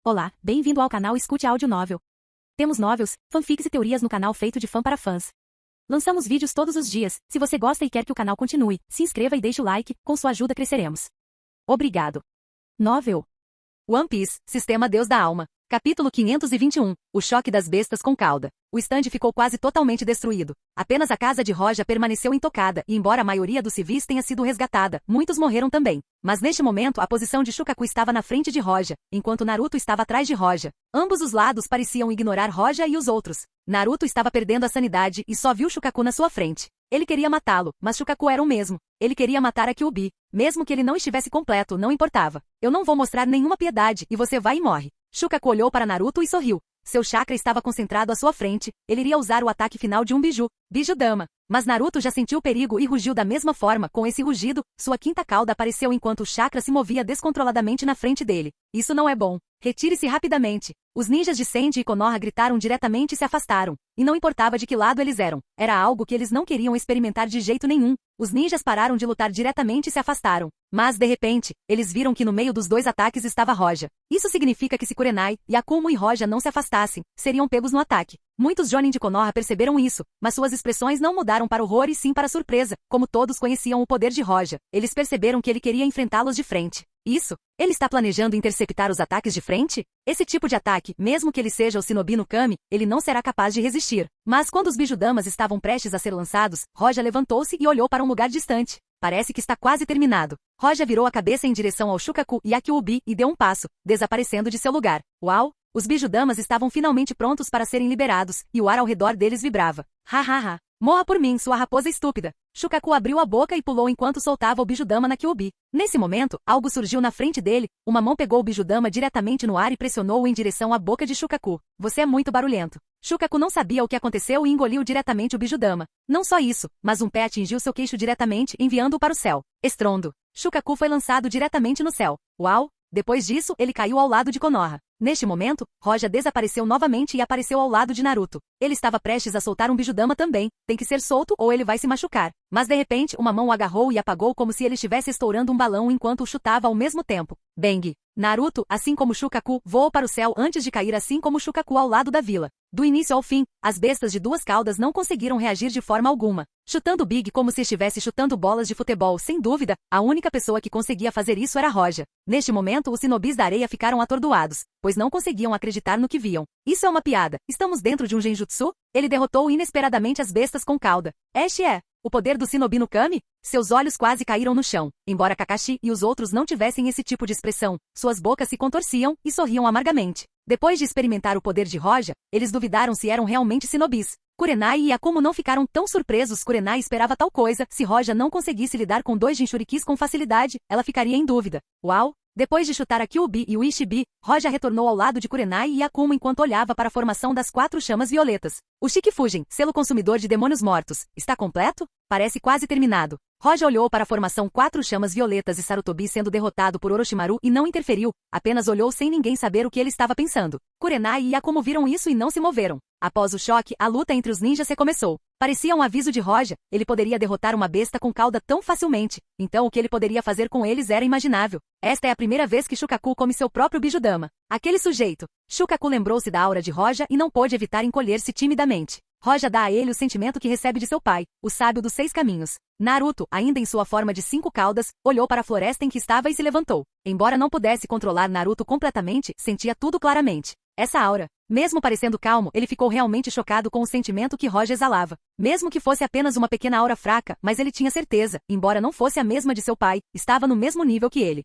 Olá, bem-vindo ao canal Escute Áudio Novel. Temos novels, fanfics e teorias no canal feito de fã para fãs. Lançamos vídeos todos os dias. Se você gosta e quer que o canal continue, se inscreva e deixe o like, com sua ajuda cresceremos. Obrigado. Novel. One Piece, Sistema Deus da Alma. Capítulo 521. O choque das bestas com cauda. O estande ficou quase totalmente destruído. Apenas a casa de Roja permaneceu intocada, e embora a maioria dos civis tenha sido resgatada, muitos morreram também. Mas neste momento a posição de Shukaku estava na frente de Roja, enquanto Naruto estava atrás de Roja. Ambos os lados pareciam ignorar Roja e os outros. Naruto estava perdendo a sanidade e só viu Shukaku na sua frente. Ele queria matá-lo, mas Shukaku era o mesmo. Ele queria matar a Kyuubi. Mesmo que ele não estivesse completo, não importava. Eu não vou mostrar nenhuma piedade, e você vai e morre. Shukaku olhou para Naruto e sorriu. Seu chakra estava concentrado à sua frente. Ele iria usar o ataque final de um biju, Biju-dama. Mas Naruto já sentiu o perigo e rugiu da mesma forma. Com esse rugido, sua quinta cauda apareceu enquanto o chakra se movia descontroladamente na frente dele. Isso não é bom. Retire-se rapidamente. Os ninjas de Sandy e Konoha gritaram diretamente e se afastaram. E não importava de que lado eles eram. Era algo que eles não queriam experimentar de jeito nenhum. Os ninjas pararam de lutar diretamente e se afastaram. Mas, de repente, eles viram que no meio dos dois ataques estava Roja. Isso significa que se Kurenai, Yakumo e Roja não se afastassem, seriam pegos no ataque. Muitos Jonin de Konoha perceberam isso, mas suas expressões não mudaram para horror e sim para surpresa, como todos conheciam o poder de Roja. Eles perceberam que ele queria enfrentá-los de frente. Isso? Ele está planejando interceptar os ataques de frente? Esse tipo de ataque, mesmo que ele seja o Shinobi no Kami, ele não será capaz de resistir. Mas quando os Biju-damas estavam prestes a ser lançados, Roja levantou-se e olhou para um lugar distante. Parece que está quase terminado. Roja virou a cabeça em direção ao Shukaku e a Kyuubi e deu um passo, desaparecendo de seu lugar. Uau! Os Biju-damas estavam finalmente prontos para serem liberados, e o ar ao redor deles vibrava. Ha ha ha! Morra por mim, sua raposa estúpida! Shukaku abriu a boca e pulou enquanto soltava o Biju-dama na Kyuubi. Nesse momento, algo surgiu na frente dele, uma mão pegou o Biju-dama diretamente no ar e pressionou-o em direção à boca de Shukaku. Você é muito barulhento. Shukaku não sabia o que aconteceu e engoliu diretamente o Biju-dama. Não só isso, mas um pé atingiu seu queixo diretamente, enviando-o para o céu. Estrondo. Shukaku foi lançado diretamente no céu. Uau! Depois disso, ele caiu ao lado de Konoha. Neste momento, Roja desapareceu novamente e apareceu ao lado de Naruto. Ele estava prestes a soltar um Biju-dama também. Tem que ser solto ou ele vai se machucar. Mas de repente, uma mão o agarrou e apagou como se ele estivesse estourando um balão enquanto o chutava ao mesmo tempo. Bang! Naruto, assim como Shukaku, voou para o céu antes de cair assim como Shukaku ao lado da vila. Do início ao fim, as bestas de duas caudas não conseguiram reagir de forma alguma. Chutando Big como se estivesse chutando bolas de futebol, sem dúvida, a única pessoa que conseguia fazer isso era Roja. Neste momento, os Shinobis da areia ficaram atordoados, pois não conseguiam acreditar no que viam. Isso é uma piada. Estamos dentro de um genjutsu? Ele derrotou inesperadamente as bestas com cauda. Este é o poder do Shinobi no Kami? Seus olhos quase caíram no chão. Embora Kakashi e os outros não tivessem esse tipo de expressão, suas bocas se contorciam e sorriam amargamente. Depois de experimentar o poder de Roja, eles duvidaram se eram realmente Shinobis. Kurenai e Yakumo não ficaram tão surpresos. Kurenai esperava tal coisa. Se Roja não conseguisse lidar com dois Jinchurikis com facilidade, ela ficaria em dúvida. Uau! Depois de chutar a Kyuubi e o Ishibi, Roja retornou ao lado de Kurenai e Yakumo enquanto olhava para a formação das 4 chamas violetas. O Shikifugen, selo consumidor de demônios mortos, está completo? Parece quase terminado. Roja olhou para a formação 4 chamas violetas e Sarutobi sendo derrotado por Orochimaru e não interferiu, apenas olhou sem ninguém saber o que ele estava pensando. Kurenai e Yakumo viram isso e não se moveram. Após o choque, a luta entre os ninjas recomeçou. Parecia um aviso de Roja, ele poderia derrotar uma besta com cauda tão facilmente, então o que ele poderia fazer com eles era imaginável. Esta é a primeira vez que Shukaku come seu próprio Biju-dama. Aquele sujeito. Shukaku lembrou-se da aura de Roja e não pôde evitar encolher-se timidamente. Roja dá a ele o sentimento que recebe de seu pai, o sábio dos 6 caminhos. Naruto, ainda em sua forma de 5 caudas, olhou para a floresta em que estava e se levantou. Embora não pudesse controlar Naruto completamente, sentia tudo claramente. Essa aura. Mesmo parecendo calmo, ele ficou realmente chocado com o sentimento que Roja exalava. Mesmo que fosse apenas uma pequena aura fraca, mas ele tinha certeza, embora não fosse a mesma de seu pai, estava no mesmo nível que ele.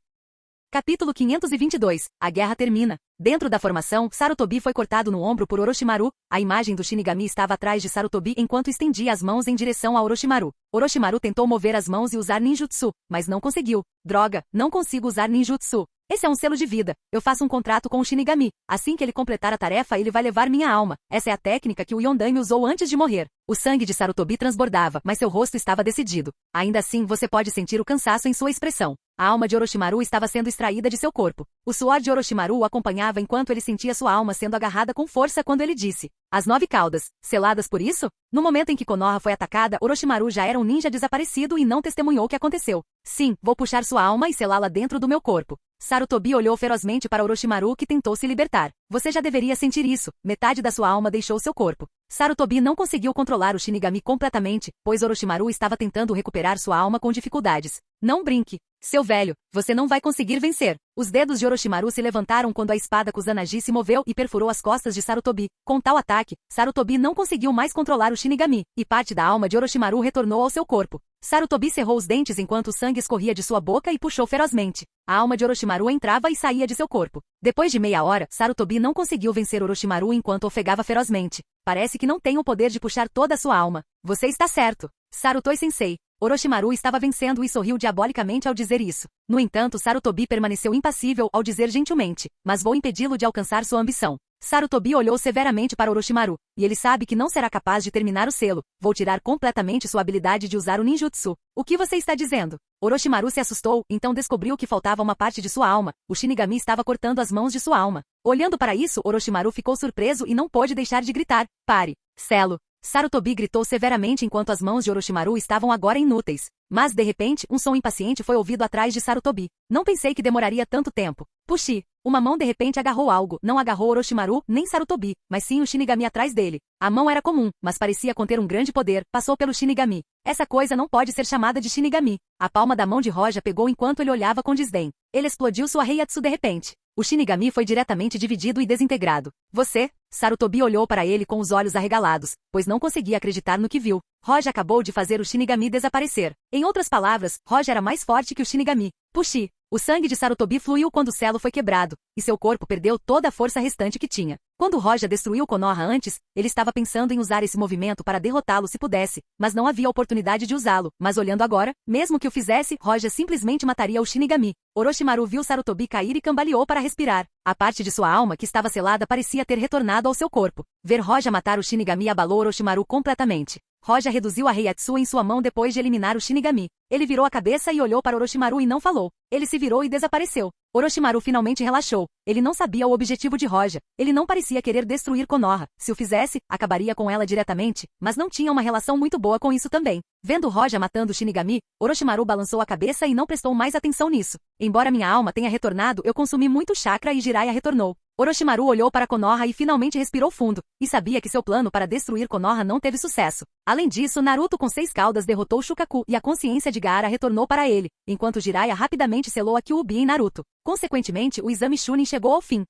Capítulo 522. A guerra termina. Dentro da formação, Sarutobi foi cortado no ombro por Orochimaru. A imagem do Shinigami estava atrás de Sarutobi enquanto estendia as mãos em direção a Orochimaru. Orochimaru tentou mover as mãos e usar ninjutsu, mas não conseguiu. Droga, não consigo usar ninjutsu. Esse é um selo de vida. Eu faço um contrato com o Shinigami. Assim que ele completar a tarefa, ele vai levar minha alma. Essa é a técnica que o Yondaime usou antes de morrer. O sangue de Sarutobi transbordava, mas seu rosto estava decidido. Ainda assim, você pode sentir o cansaço em sua expressão. A alma de Orochimaru estava sendo extraída de seu corpo. O suor de Orochimaru o acompanhava enquanto ele sentia sua alma sendo agarrada com força quando ele disse: as 9 caudas, seladas por isso? No momento em que Konoha foi atacada, Orochimaru já era um ninja desaparecido e não testemunhou o que aconteceu. Sim, vou puxar sua alma e selá-la dentro do meu corpo. Sarutobi olhou ferozmente para Orochimaru que tentou se libertar. Você já deveria sentir isso. Metade da sua alma deixou seu corpo. Sarutobi não conseguiu controlar o Shinigami completamente, pois Orochimaru estava tentando recuperar sua alma com dificuldades. Não brinque. Seu velho, você não vai conseguir vencer. Os dedos de Orochimaru se levantaram quando a espada Kusanagi se moveu e perfurou as costas de Sarutobi. Com tal ataque, Sarutobi não conseguiu mais controlar o Shinigami, e parte da alma de Orochimaru retornou ao seu corpo. Sarutobi cerrou os dentes enquanto o sangue escorria de sua boca e puxou ferozmente. A alma de Orochimaru entrava e saía de seu corpo. Depois de meia hora, Sarutobi não conseguiu vencer Orochimaru enquanto ofegava ferozmente. Parece que não tem o poder de puxar toda a sua alma. Você está certo. Sarutoi-sensei. Orochimaru estava vencendo e sorriu diabolicamente ao dizer isso. No entanto, Sarutobi permaneceu impassível ao dizer gentilmente, mas vou impedi-lo de alcançar sua ambição. Sarutobi olhou severamente para Orochimaru, e ele sabe que não será capaz de terminar o selo. Vou tirar completamente sua habilidade de usar o ninjutsu. O que você está dizendo? Orochimaru se assustou, então descobriu que faltava uma parte de sua alma. O Shinigami estava cortando as mãos de sua alma. Olhando para isso, Orochimaru ficou surpreso e não pôde deixar de gritar. Pare. Selo. Sarutobi gritou severamente enquanto as mãos de Orochimaru estavam agora inúteis. Mas, de repente, um som impaciente foi ouvido atrás de Sarutobi. Não pensei que demoraria tanto tempo. Puxi. Uma mão de repente agarrou algo. Não agarrou Orochimaru, nem Sarutobi, mas sim o Shinigami atrás dele. A mão era comum, mas parecia conter um grande poder. Passou pelo Shinigami. Essa coisa não pode ser chamada de Shinigami. A palma da mão de Roja pegou enquanto ele olhava com desdém. Ele explodiu sua Heiatsu de repente. O Shinigami foi diretamente dividido e desintegrado. Você? Sarutobi olhou para ele com os olhos arregalados, pois não conseguia acreditar no que viu. Roja acabou de fazer o Shinigami desaparecer. Em outras palavras, Roja era mais forte que o Shinigami. Puxi. O sangue de Sarutobi fluiu quando o selo foi quebrado, e seu corpo perdeu toda a força restante que tinha. Quando Roja destruiu Konoha antes, ele estava pensando em usar esse movimento para derrotá-lo se pudesse, mas não havia oportunidade de usá-lo. Mas olhando agora, mesmo que o fizesse, Roja simplesmente mataria o Shinigami. Orochimaru viu Sarutobi cair e cambaleou para respirar. A parte de sua alma que estava selada parecia ter retornado ao seu corpo. Ver Roja matar o Shinigami abalou Orochimaru completamente. Roja reduziu a Heiatsu em sua mão depois de eliminar o Shinigami. Ele virou a cabeça e olhou para Orochimaru e não falou. Ele se virou e desapareceu. Orochimaru finalmente relaxou. Ele não sabia o objetivo de Roja. Ele não parecia querer destruir Konoha. Se o fizesse, acabaria com ela diretamente, mas não tinha uma relação muito boa com isso também. Vendo Roja matando o Shinigami, Orochimaru balançou a cabeça e não prestou mais atenção nisso. Embora minha alma tenha retornado, eu consumi muito chakra e Jiraiya retornou. Orochimaru olhou para Konoha e finalmente respirou fundo, e sabia que seu plano para destruir Konoha não teve sucesso. Além disso, Naruto com 6 caudas derrotou Shukaku e a consciência de Gaara retornou para ele, enquanto Jiraiya rapidamente selou a Kyuubi em Naruto. Consequentemente, o exame Chunin chegou ao fim.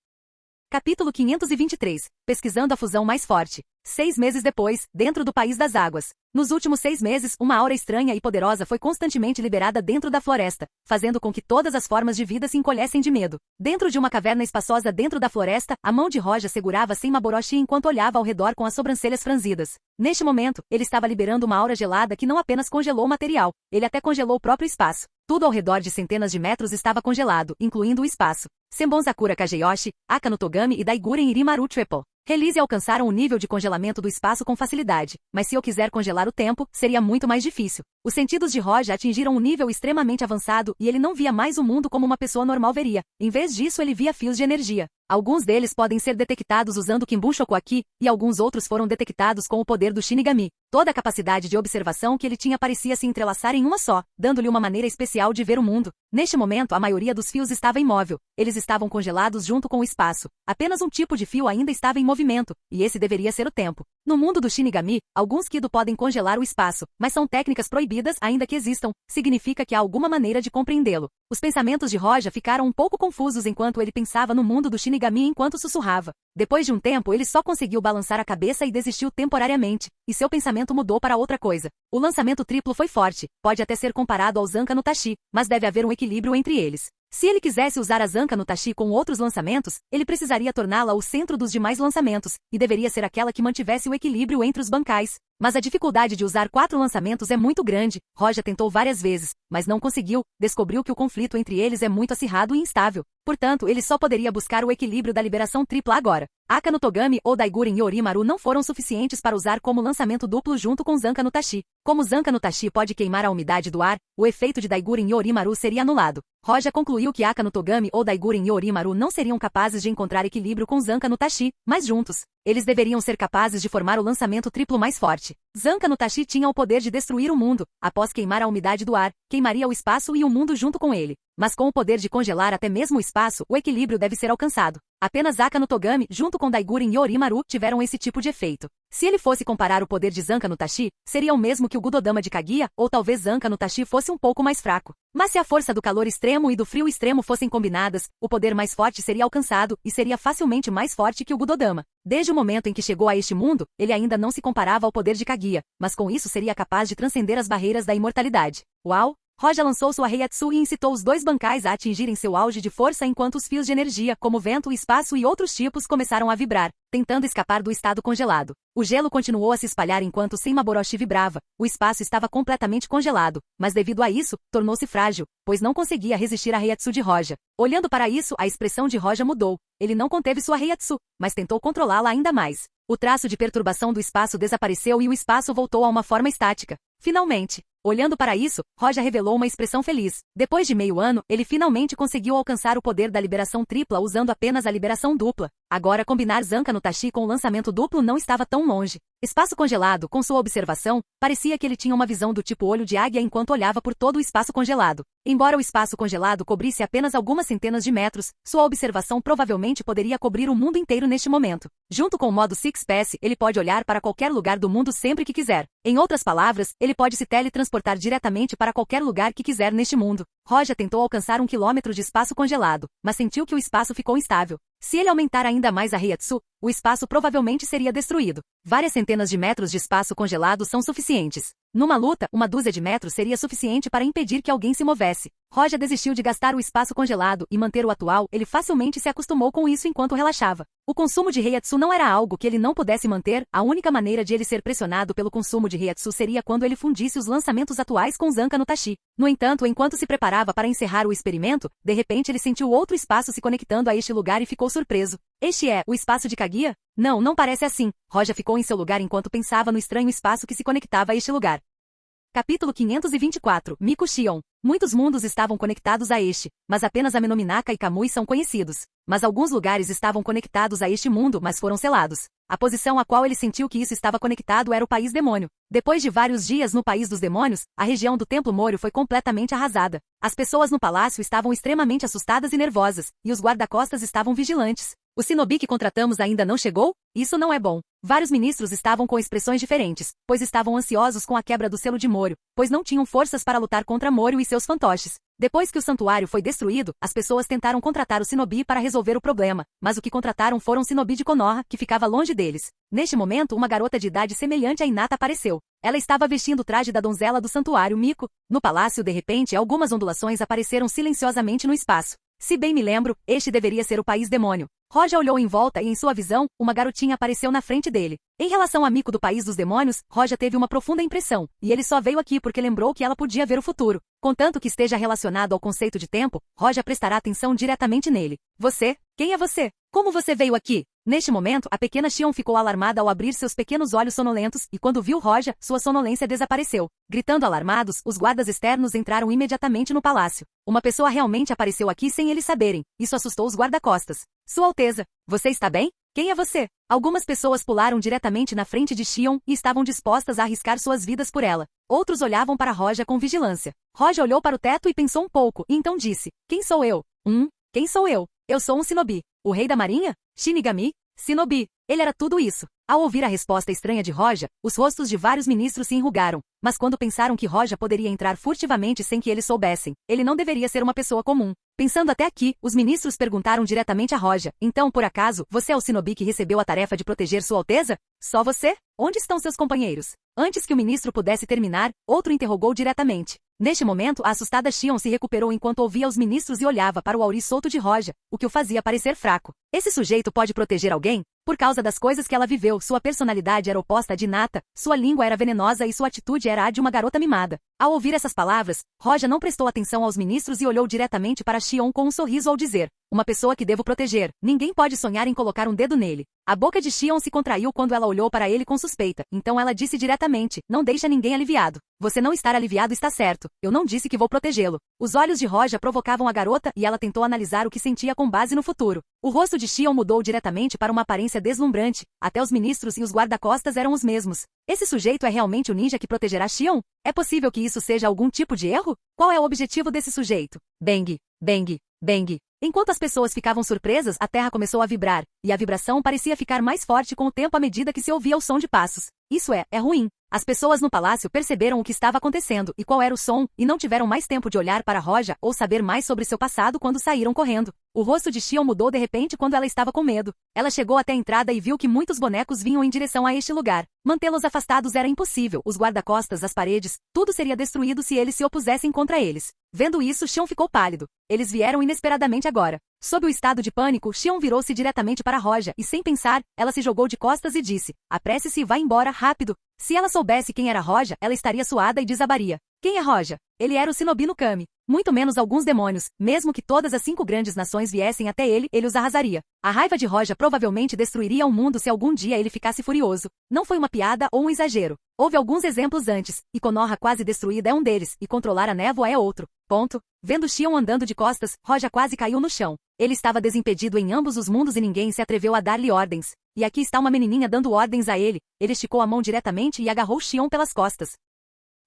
Capítulo 523. Pesquisando a fusão mais forte. 6 meses depois, dentro do País das Águas. Nos últimos 6 meses, uma aura estranha e poderosa foi constantemente liberada dentro da floresta, fazendo com que todas as formas de vida se encolhessem de medo. Dentro de uma caverna espaçosa dentro da floresta, a mão de Roja segurava Senmaboroshi enquanto olhava ao redor com as sobrancelhas franzidas. Neste momento, ele estava liberando uma aura gelada que não apenas congelou o material, ele até congelou o próprio espaço. Tudo ao redor de centenas de metros estava congelado, incluindo o espaço. Senbon Sakura Kageyoshi, Akano Togami e Daiguren Irimaru Triple. Release alcançaram o nível de congelamento do espaço com facilidade, mas se eu quiser congelar o tempo, seria muito mais difícil. Os sentidos de Roja atingiram um nível extremamente avançado e ele não via mais o mundo como uma pessoa normal veria. Em vez disso, ele via fios de energia. Alguns deles podem ser detectados usando Kimbun Shokuaki, e alguns outros foram detectados com o poder do Shinigami. Toda a capacidade de observação que ele tinha parecia se entrelaçar em uma só, dando-lhe uma maneira especial de ver o mundo. Neste momento, a maioria dos fios estava imóvel. Eles estavam congelados junto com o espaço. Apenas um tipo de fio ainda estava em movimento, e esse deveria ser o tempo. No mundo do Shinigami, alguns Kido podem congelar o espaço, mas são técnicas proibidas ainda que existam. Significa que há alguma maneira de compreendê-lo. Os pensamentos de Roja ficaram um pouco confusos enquanto ele pensava no mundo do Shinigami enquanto sussurrava. Depois de um tempo, ele só conseguiu balançar a cabeça e desistiu temporariamente, e seu pensamento mudou para outra coisa. O lançamento triplo foi forte, pode até ser comparado ao Zanka no Tachi, mas deve haver um equilíbrio entre eles. Se ele quisesse usar a Zanka no Tachi com outros lançamentos, ele precisaria torná-la o centro dos demais lançamentos, e deveria ser aquela que mantivesse o equilíbrio entre os bancais. Mas a dificuldade de usar 4 lançamentos é muito grande. Roja tentou várias vezes, mas não conseguiu. Descobriu que o conflito entre eles é muito acirrado e instável. Portanto, ele só poderia buscar o equilíbrio da liberação tripla agora. Akano Togami ou Daiguren Yorimaru não foram suficientes para usar como lançamento duplo junto com Zanka no Tachi. Como Zanka no Tachi pode queimar a umidade do ar, o efeito de Daiguren Yorimaru seria anulado. Roja concluiu que Akano Togami ou Daiguren Yorimaru não seriam capazes de encontrar equilíbrio com Zanka no Tachi, mas juntos, eles deveriam ser capazes de formar o lançamento triplo mais forte. Zanka no Tachi tinha o poder de destruir o mundo. Após queimar a umidade do ar, queimaria o espaço e o mundo junto com ele. Mas com o poder de congelar até mesmo o espaço, o equilíbrio deve ser alcançado. Apenas Aka no Togami, junto com Daiguren e Orimaru, tiveram esse tipo de efeito. Se ele fosse comparar o poder de Zanka no Tashi, seria o mesmo que o Gudodama de Kaguya, ou talvez Zanka no Tashi fosse um pouco mais fraco. Mas se a força do calor extremo e do frio extremo fossem combinadas, o poder mais forte seria alcançado, e seria facilmente mais forte que o Gudodama. Desde o momento em que chegou a este mundo, ele ainda não se comparava ao poder de Kaguya, mas com isso seria capaz de transcender as barreiras da imortalidade. Uau! Roja lançou sua Reiatsu e incitou os dois bancais a atingirem seu auge de força enquanto os fios de energia, como vento, espaço e outros tipos começaram a vibrar, tentando escapar do estado congelado. O gelo continuou a se espalhar enquanto Senmaboroshi vibrava. O espaço estava completamente congelado, mas devido a isso, tornou-se frágil, pois não conseguia resistir à Reiatsu de Roja. Olhando para isso, a expressão de Roja mudou. Ele não conteve sua Reiatsu, mas tentou controlá-la ainda mais. O traço de perturbação do espaço desapareceu e o espaço voltou a uma forma estática. Finalmente! Olhando para isso, Roja revelou uma expressão feliz. Depois de meio ano, ele finalmente conseguiu alcançar o poder da liberação tripla usando apenas a liberação dupla. Agora combinar Zanka no Tashi com o lançamento duplo não estava tão longe. Espaço congelado, com sua observação, parecia que ele tinha uma visão do tipo olho de águia enquanto olhava por todo o espaço congelado. Embora o espaço congelado cobrisse apenas algumas centenas de metros, sua observação provavelmente poderia cobrir o mundo inteiro neste momento. Junto com o modo Six Pass, ele pode olhar para qualquer lugar do mundo sempre que quiser. Em outras palavras, ele pode se teletransportar diretamente para qualquer lugar que quiser neste mundo. Roja tentou alcançar 1 quilômetro de espaço congelado, mas sentiu que o espaço ficou instável. Se ele aumentar ainda mais a Reiatsu, o espaço provavelmente seria destruído. Várias centenas de metros de espaço congelado são suficientes. Numa luta, uma dúzia de metros seria suficiente para impedir que alguém se movesse. Roja desistiu de gastar o espaço congelado e manter o atual, ele facilmente se acostumou com isso enquanto relaxava. O consumo de Reiatsu não era algo que ele não pudesse manter, a única maneira de ele ser pressionado pelo consumo de Reiatsu seria quando ele fundisse os lançamentos atuais com Zanka no Tashi. No entanto, enquanto se preparava para encerrar o experimento, de repente ele sentiu outro espaço se conectando a este lugar e ficou surpreso. Este é o espaço de Kaguya? Não, não parece assim. Roja ficou em seu lugar enquanto pensava no estranho espaço que se conectava a este lugar. Capítulo 524, Miku Shion. Muitos mundos estavam conectados a este, mas apenas Amenominaka e Kamui são conhecidos. Mas alguns lugares estavam conectados a este mundo, mas foram selados. A posição a qual ele sentiu que isso estava conectado era o País Demônio. Depois de vários dias no País dos Demônios, a região do Templo Moro foi completamente arrasada. As pessoas no palácio estavam extremamente assustadas e nervosas, e os guarda-costas estavam vigilantes. O shinobi que contratamos ainda não chegou? Isso não é bom. Vários ministros estavam com expressões diferentes, pois estavam ansiosos com a quebra do selo de Moro, pois não tinham forças para lutar contra Moro e seus fantoches. Depois que o santuário foi destruído, as pessoas tentaram contratar o shinobi para resolver o problema, mas o que contrataram foram o shinobi de Konoha, que ficava longe deles. Neste momento, uma garota de idade semelhante a Hinata apareceu. Ela estava vestindo o traje da donzela do santuário Miko. No palácio, de repente, algumas ondulações apareceram silenciosamente no espaço. Se bem me lembro, este deveria ser o País Demônio. Roja olhou em volta e, em sua visão, uma garotinha apareceu na frente dele. Em relação a Miko do País dos Demônios, Roja teve uma profunda impressão, e ele só veio aqui porque lembrou que ela podia ver o futuro. Contanto que esteja relacionado ao conceito de tempo, Roja prestará atenção diretamente nele. Você? Quem é você? Como você veio aqui? Neste momento, a pequena Shion ficou alarmada ao abrir seus pequenos olhos sonolentos, e quando viu Roja, sua sonolência desapareceu. Gritando alarmados, os guardas externos entraram imediatamente no palácio. Uma pessoa realmente apareceu aqui sem eles saberem. Isso assustou os guarda-costas. Sua Alteza, você está bem? Quem é você? Algumas pessoas pularam diretamente na frente de Shion e estavam dispostas a arriscar suas vidas por ela. Outros olhavam para Roja com vigilância. Roja olhou para o teto e pensou um pouco, e então disse: Quem sou eu? Quem sou eu? Eu sou um shinobi. O rei da marinha? Shinigami? Shinobi. Ele era tudo isso. Ao ouvir a resposta estranha de Roja, os rostos de vários ministros se enrugaram, mas quando pensaram que Roja poderia entrar furtivamente sem que eles soubessem, ele não deveria ser uma pessoa comum. Pensando até aqui, os ministros perguntaram diretamente a Roja: Então, por acaso, você é o shinobi que recebeu a tarefa de proteger Sua Alteza? Só você? Onde estão seus companheiros? Antes que o ministro pudesse terminar, outro interrogou diretamente. Neste momento, a assustada Shion se recuperou enquanto ouvia os ministros e olhava para o auri solto de Roja, o que o fazia parecer fraco. Esse sujeito pode proteger alguém? Por causa das coisas que ela viveu, sua personalidade era oposta à de Hinata, sua língua era venenosa e sua atitude era a de uma garota mimada. Ao ouvir essas palavras, Roja não prestou atenção aos ministros e olhou diretamente para Shion com um sorriso ao dizer: Uma pessoa que devo proteger. Ninguém pode sonhar em colocar um dedo nele. A boca de Shion se contraiu quando ela olhou para ele com suspeita, então ela disse diretamente: Não deixa ninguém aliviado. Você não estar aliviado está certo. Eu não disse que vou protegê-lo. Os olhos de Roja provocavam a garota e ela tentou analisar o que sentia com base no futuro. O rosto de Shion mudou diretamente para uma aparência deslumbrante. Até os ministros e os guarda-costas eram os mesmos. Esse sujeito é realmente o ninja que protegerá Shion? É possível que isso seja algum tipo de erro? Qual é o objetivo desse sujeito? Bang! Bang, bang. Enquanto as pessoas ficavam surpresas, a terra começou a vibrar, e a vibração parecia ficar mais forte com o tempo à medida que se ouvia o som de passos. Isso é ruim. As pessoas no palácio perceberam o que estava acontecendo e qual era o som, e não tiveram mais tempo de olhar para Roja ou saber mais sobre seu passado quando saíram correndo. O rosto de Xion mudou de repente quando ela estava com medo. Ela chegou até a entrada e viu que muitos bonecos vinham em direção a este lugar. Mantê-los afastados era impossível, os guarda-costas, as paredes, tudo seria destruído se eles se opusessem contra eles. Vendo isso, Xion ficou pálido. Eles vieram inesperadamente agora. Sob o estado de pânico, Xion virou-se diretamente para Roja e, sem pensar, ela se jogou de costas e disse: apresse-se e vá embora, rápido. Se ela soubesse quem era Roja, ela estaria suada e desabaria. Quem é Roja? Ele era o Shinobi no Kami. Muito menos alguns demônios. Mesmo que todas as 5 grandes nações viessem até ele, ele os arrasaria. A raiva de Roja provavelmente destruiria o mundo se algum dia ele ficasse furioso. Não foi uma piada ou um exagero. Houve alguns exemplos antes, e Konoha quase destruída é um deles, e controlar a névoa é outro. Ponto. Vendo Xion andando de costas, Roja quase caiu no chão. Ele estava desimpedido em ambos os mundos e ninguém se atreveu a dar-lhe ordens. E aqui está uma menininha dando ordens a ele. Ele esticou a mão diretamente e agarrou Xion pelas costas.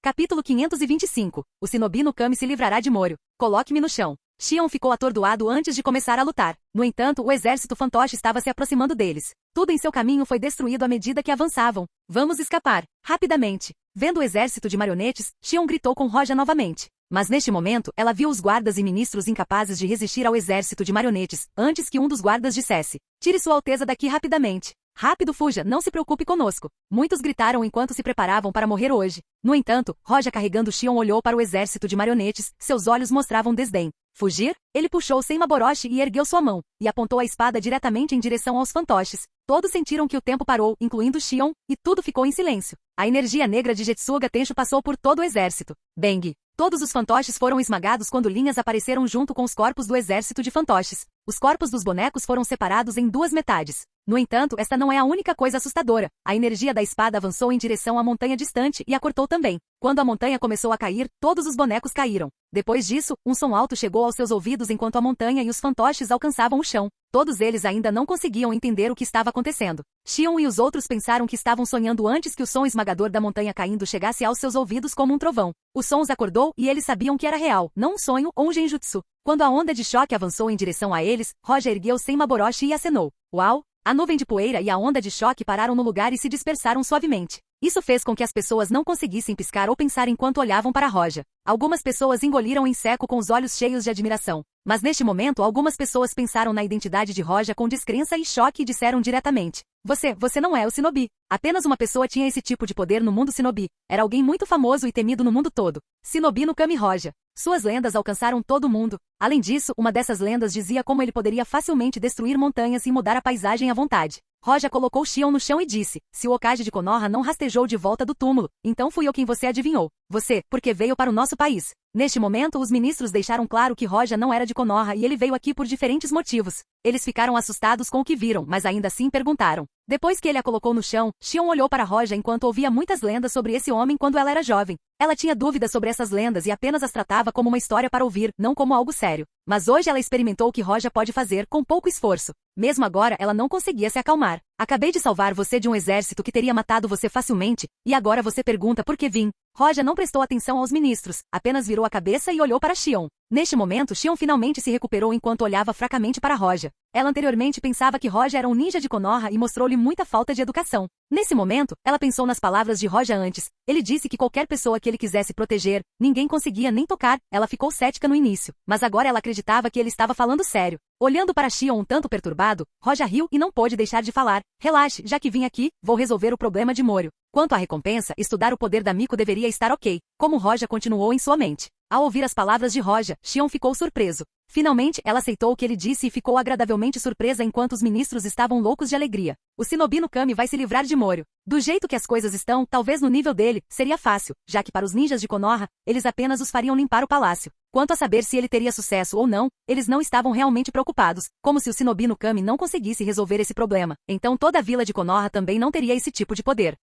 Capítulo 525. O Shinobi no Kami se livrará de Moro. Coloque-me no chão. Xion ficou atordoado antes de começar a lutar. No entanto, o exército fantoche estava se aproximando deles. Tudo em seu caminho foi destruído à medida que avançavam. Vamos escapar. Rapidamente. Vendo o exército de marionetes, Xion gritou com Roja novamente. Mas neste momento, ela viu os guardas e ministros incapazes de resistir ao exército de marionetes, antes que um dos guardas dissesse: tire Sua Alteza daqui rapidamente. Rápido, fuja, não se preocupe conosco. Muitos gritaram enquanto se preparavam para morrer hoje. No entanto, Roja carregando Xion olhou para o exército de marionetes, seus olhos mostravam desdém. Fugir? Ele puxou Senmaboroshi e ergueu sua mão, e apontou a espada diretamente em direção aos fantoches. Todos sentiram que o tempo parou, incluindo Xion, e tudo ficou em silêncio. A energia negra de Jetsuga Tensho passou por todo o exército. Bang! Todos os fantoches foram esmagados quando linhas apareceram junto com os corpos do exército de fantoches. Os corpos dos bonecos foram separados em 2 metades. No entanto, esta não é a única coisa assustadora. A energia da espada avançou em direção à montanha distante e a cortou também. Quando a montanha começou a cair, todos os bonecos caíram. Depois disso, um som alto chegou aos seus ouvidos enquanto a montanha e os fantoches alcançavam o chão. Todos eles ainda não conseguiam entender o que estava acontecendo. Xion e os outros pensaram que estavam sonhando antes que o som esmagador da montanha caindo chegasse aos seus ouvidos como um trovão. O som os acordou e eles sabiam que era real, não um sonho ou um genjutsu. Quando a onda de choque avançou em direção a eles, Roja ergueu Senmaboroshi e acenou. Uau! A nuvem de poeira e a onda de choque pararam no lugar e se dispersaram suavemente. Isso fez com que as pessoas não conseguissem piscar ou pensar enquanto olhavam para Roja. Algumas pessoas engoliram em seco com os olhos cheios de admiração. Mas neste momento algumas pessoas pensaram na identidade de Roja com descrença e choque e disseram diretamente: Você não é o Shinobi. Apenas uma pessoa tinha esse tipo de poder no mundo Shinobi. Era alguém muito famoso e temido no mundo todo. Shinobi no Kami Roja. Suas lendas alcançaram todo o mundo. Além disso, uma dessas lendas dizia como ele poderia facilmente destruir montanhas e mudar a paisagem à vontade. Roja colocou Xion no chão e disse: se o Hokage de Konoha não rastejou de volta do túmulo, então fui eu quem você adivinhou. Você, porque veio para o nosso país. Neste momento, os ministros deixaram claro que Roja não era de Konoha e ele veio aqui por diferentes motivos. Eles ficaram assustados com o que viram, mas ainda assim perguntaram. Depois que ele a colocou no chão, Xion olhou para Roja enquanto ouvia muitas lendas sobre esse homem quando ela era jovem. Ela tinha dúvidas sobre essas lendas e apenas as tratava como uma história para ouvir, não como algo sério. Mas hoje ela experimentou o que Roja pode fazer com pouco esforço. Mesmo agora, ela não conseguia se acalmar. Acabei de salvar você de um exército que teria matado você facilmente, e agora você pergunta por que vim. Roja não prestou atenção aos ministros, apenas virou a cabeça e olhou para Xion. Neste momento, Xion finalmente se recuperou enquanto olhava fracamente para Roja. Ela anteriormente pensava que Roja era um ninja de Konoha e mostrou-lhe muita falta de educação. Nesse momento, ela pensou nas palavras de Roja antes. Ele disse que qualquer pessoa que ele quisesse proteger, ninguém conseguia nem tocar. Ela ficou cética no início, mas agora ela acreditava que ele estava falando sério. Olhando para Xion um tanto perturbado, Roja riu e não pôde deixar de falar. Relaxe, já que vim aqui, vou resolver o problema de Moro. Quanto à recompensa, estudar o poder da Miko deveria estar ok, como Roja continuou em sua mente. Ao ouvir as palavras de Roja, Xion ficou surpreso. Finalmente, ela aceitou o que ele disse e ficou agradavelmente surpresa enquanto os ministros estavam loucos de alegria. O Shinobi no Kami vai se livrar de Moro. Do jeito que as coisas estão, talvez no nível dele, seria fácil, já que para os ninjas de Konoha, eles apenas os fariam limpar o palácio. Quanto a saber se ele teria sucesso ou não, eles não estavam realmente preocupados, como se o Shinobi no Kami não conseguisse resolver esse problema. Então toda a vila de Konoha também não teria esse tipo de poder.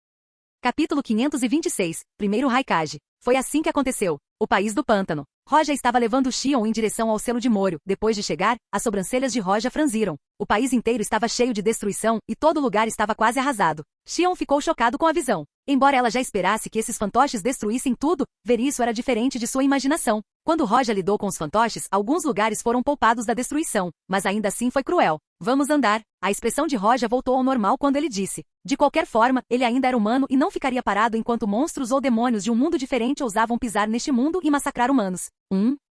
Capítulo 526. Primeiro Raikage. Foi assim que aconteceu. O país do pântano. Roja estava levando Xion em direção ao selo de Moro. Depois de chegar, as sobrancelhas de Roja franziram. O país inteiro estava cheio de destruição e todo lugar estava quase arrasado. Xion ficou chocado com a visão. Embora ela já esperasse que esses fantoches destruíssem tudo, ver isso era diferente de sua imaginação. Quando Roja lidou com os fantoches, alguns lugares foram poupados da destruição, mas ainda assim foi cruel. Vamos andar. A expressão de Roja voltou ao normal quando ele disse. De qualquer forma, ele ainda era humano e não ficaria parado enquanto monstros ou demônios de um mundo diferente ousavam pisar neste mundo e massacrar humanos.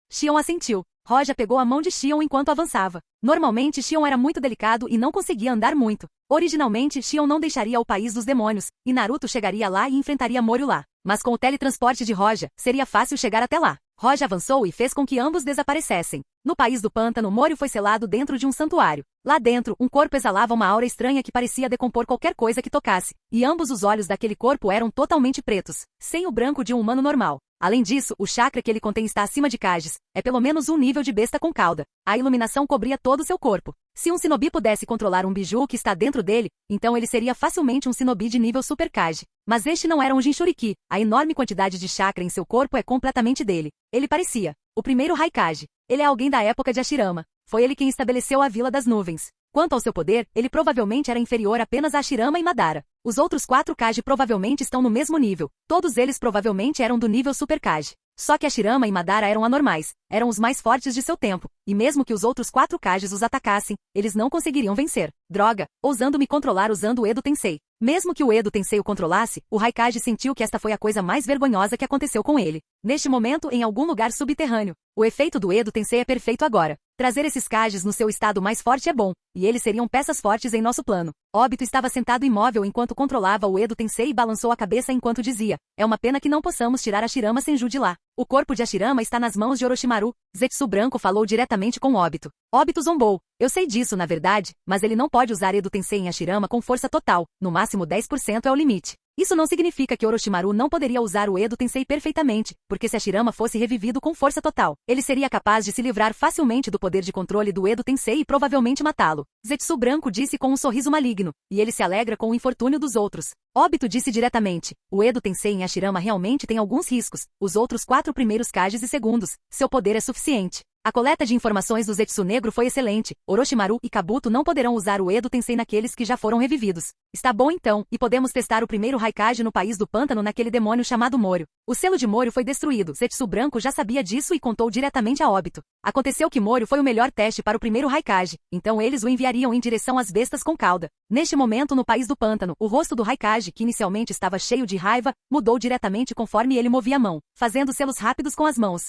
Xion assentiu. Roja pegou a mão de Xion enquanto avançava. Normalmente Xion era muito delicado e não conseguia andar muito. Originalmente, Xion não deixaria o país dos demônios, e Naruto chegaria lá e enfrentaria Moryu lá. Mas com o teletransporte de Roja, seria fácil chegar até lá. Roja avançou e fez com que ambos desaparecessem. No país do pântano, Moryu foi selado dentro de um santuário. Lá dentro, um corpo exalava uma aura estranha que parecia decompor qualquer coisa que tocasse, e ambos os olhos daquele corpo eram totalmente pretos, sem o branco de um humano normal. Além disso, o chakra que ele contém está acima de Kages, é pelo menos um nível de besta com cauda. A iluminação cobria todo o seu corpo. Se um shinobi pudesse controlar um biju que está dentro dele, então ele seria facilmente um shinobi de nível Super Kage. Mas este não era um Jinchuriki, a enorme quantidade de chakra em seu corpo é completamente dele. Ele parecia o primeiro Raikage. Ele é alguém da época de Hashirama. Foi ele quem estabeleceu a Vila das Nuvens. Quanto ao seu poder, ele provavelmente era inferior apenas a Hashirama e Madara. Os outros 4 Kage provavelmente estão no mesmo nível. Todos eles provavelmente eram do nível Super Kage. Só que Hashirama e Madara eram anormais, eram os mais fortes de seu tempo, e mesmo que os outros 4 Kages os atacassem, eles não conseguiriam vencer. Droga, ousando me controlar usando o Edo Tensei. Mesmo que o Edo Tensei o controlasse, o Raikage sentiu que esta foi a coisa mais vergonhosa que aconteceu com ele. Neste momento, em algum lugar subterrâneo. O efeito do Edo Tensei é perfeito agora. Trazer esses Kages no seu estado mais forte é bom, e eles seriam peças fortes em nosso plano. Obito estava sentado imóvel enquanto controlava o Edo Tensei e balançou a cabeça enquanto dizia, é uma pena que não possamos tirar Hashirama Senju de lá. O corpo de Hashirama está nas mãos de Orochimaru. Zetsu Branco falou diretamente com Obito. Obito zombou. Eu sei disso, na verdade, mas ele não pode usar Edo Tensei em Hashirama com força total, no máximo 10% é o limite. Isso não significa que Orochimaru não poderia usar o Edo Tensei perfeitamente, porque se Hashirama fosse revivido com força total, ele seria capaz de se livrar facilmente do poder de controle do Edo Tensei e provavelmente matá-lo. Zetsu Branco disse com um sorriso maligno, e ele se alegra com o infortúnio dos outros. Obito disse diretamente, o Edo Tensei em Hashirama realmente tem alguns riscos, os outros 4 primeiros Kages e segundos, seu poder é suficiente. A coleta de informações do Zetsu Negro foi excelente. Orochimaru e Kabuto não poderão usar o Edo Tensei naqueles que já foram revividos. Está bom então, e podemos testar o primeiro Raikage no país do pântano naquele demônio chamado Moryu. O selo de Moryu foi destruído. Zetsu Branco já sabia disso e contou diretamente a Obito. Aconteceu que Moryu foi o melhor teste para o primeiro Raikage, então eles o enviariam em direção às bestas com cauda. Neste momento no país do pântano, o rosto do Raikage, que inicialmente estava cheio de raiva, mudou diretamente conforme ele movia a mão, fazendo selos rápidos com as mãos.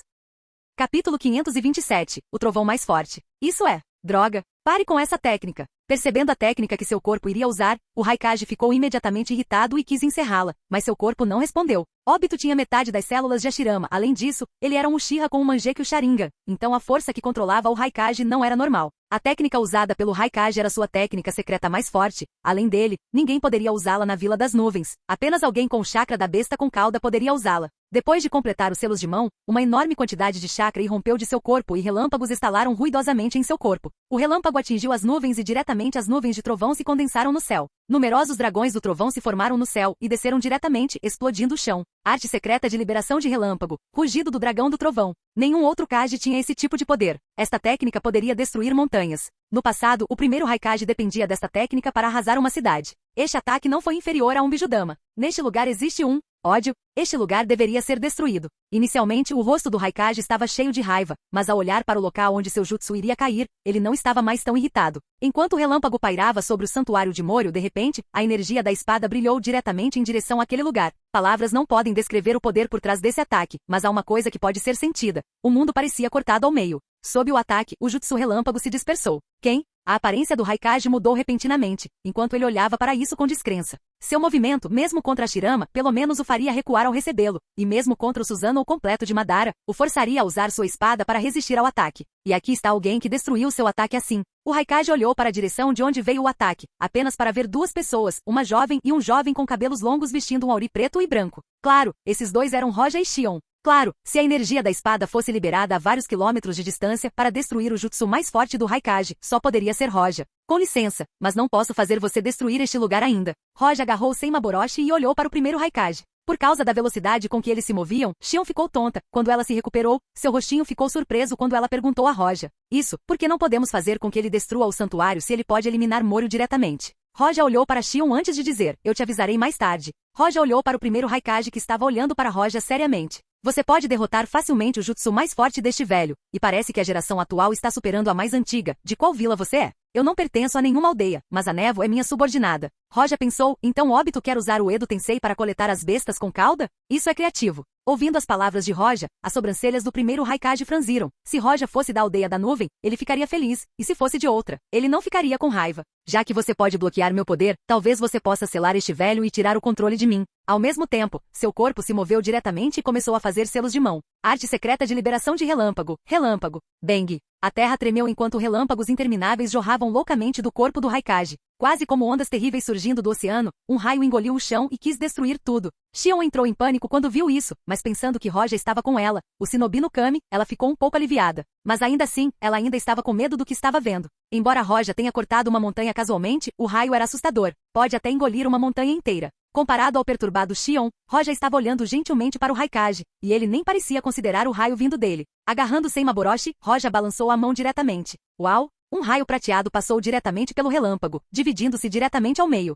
Capítulo 527. O trovão mais forte. Isso é. Droga. Pare com essa técnica. Percebendo a técnica que seu corpo iria usar, o Raikage ficou imediatamente irritado e quis encerrá-la, mas seu corpo não respondeu. Obito tinha metade das células de Hashirama. Além disso, ele era um Uchiha com um Mangekyou Sharingan, então a força que controlava o Raikage não era normal. A técnica usada pelo Raikage era sua técnica secreta mais forte. Além dele, ninguém poderia usá-la na Vila das Nuvens. Apenas alguém com o chakra da besta com cauda poderia usá-la. Depois de completar os selos de mão, uma enorme quantidade de chakra irrompeu de seu corpo e relâmpagos estalaram ruidosamente em seu corpo. O relâmpago atingiu as nuvens e diretamente as nuvens de trovão se condensaram no céu. Numerosos dragões do trovão se formaram no céu e desceram diretamente, explodindo o chão. Arte secreta de liberação de relâmpago. Rugido do dragão do trovão. Nenhum outro Kage tinha esse tipo de poder. Esta técnica poderia destruir montanhas. No passado, o primeiro Raikage dependia desta técnica para arrasar uma cidade. Este ataque não foi inferior a um Bijudama. Neste lugar existe um ódio. Este lugar deveria ser destruído. Inicialmente, o rosto do Raikage estava cheio de raiva, mas ao olhar para o local onde seu jutsu iria cair, ele não estava mais tão irritado. Enquanto o relâmpago pairava sobre o santuário de Moryu, de repente, a energia da espada brilhou diretamente em direção àquele lugar. Palavras não podem descrever o poder por trás desse ataque, mas há uma coisa que pode ser sentida. O mundo parecia cortado ao meio. Sob o ataque, o jutsu relâmpago se dispersou. Quem? A aparência do Raikage mudou repentinamente, enquanto ele olhava para isso com descrença. Seu movimento, mesmo contra Hashirama, pelo menos o faria recuar ao recebê-lo, e mesmo contra o Susanoo completo de Madara, o forçaria a usar sua espada para resistir ao ataque. E aqui está alguém que destruiu seu ataque assim. O Raikage olhou para a direção de onde veio o ataque, apenas para ver 2 pessoas, uma jovem e um jovem com cabelos longos vestindo um auri preto e branco. Claro, esses 2 eram Roja e Xion. Claro, se a energia da espada fosse liberada a vários quilômetros de distância para destruir o jutsu mais forte do Raikage, só poderia ser Roja. Com licença, mas não posso fazer você destruir este lugar ainda. Roja agarrou Senmaboroshi e olhou para o primeiro Raikage. Por causa da velocidade com que eles se moviam, Xion ficou tonta. Quando ela se recuperou, seu rostinho ficou surpreso quando ela perguntou a Roja. Isso, por que não podemos fazer com que ele destrua o santuário se ele pode eliminar Moryu diretamente? Roja olhou para Xion antes de dizer, eu te avisarei mais tarde. Roja olhou para o primeiro Raikage que estava olhando para Roja seriamente. Você pode derrotar facilmente o jutsu mais forte deste velho, e parece que a geração atual está superando a mais antiga. De qual vila você é? Eu não pertenço a nenhuma aldeia, mas a névoa é minha subordinada. Roja pensou, então Obito quer usar o Edo Tensei para coletar as bestas com cauda? Isso é criativo. Ouvindo as palavras de Roja, as sobrancelhas do primeiro Raikage franziram. Se Roja fosse da aldeia da nuvem, ele ficaria feliz, e se fosse de outra, ele não ficaria com raiva. Já que você pode bloquear meu poder, talvez você possa selar este velho e tirar o controle de mim. Ao mesmo tempo, seu corpo se moveu diretamente e começou a fazer selos de mão. Arte secreta de liberação de relâmpago. Relâmpago. Bang. A terra tremeu enquanto relâmpagos intermináveis jorravam loucamente do corpo do Raikage. Quase como ondas terríveis surgindo do oceano, um raio engoliu o chão e quis destruir tudo. Xion entrou em pânico quando viu isso, mas pensando que Roja estava com ela, o Shinobi no Kami, ela ficou um pouco aliviada. Mas ainda assim, ela ainda estava com medo do que estava vendo. Embora Roja tenha cortado uma montanha casualmente, o raio era assustador. Pode até engolir uma montanha inteira. Comparado ao perturbado Xion, Roja estava olhando gentilmente para o Raikage, e ele nem parecia considerar o raio vindo dele. Agarrando Senmaboroshi, Roja balançou a mão diretamente. Uau! Um raio prateado passou diretamente pelo relâmpago, dividindo-se diretamente ao meio.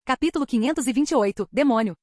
Capítulo 528, Demônio.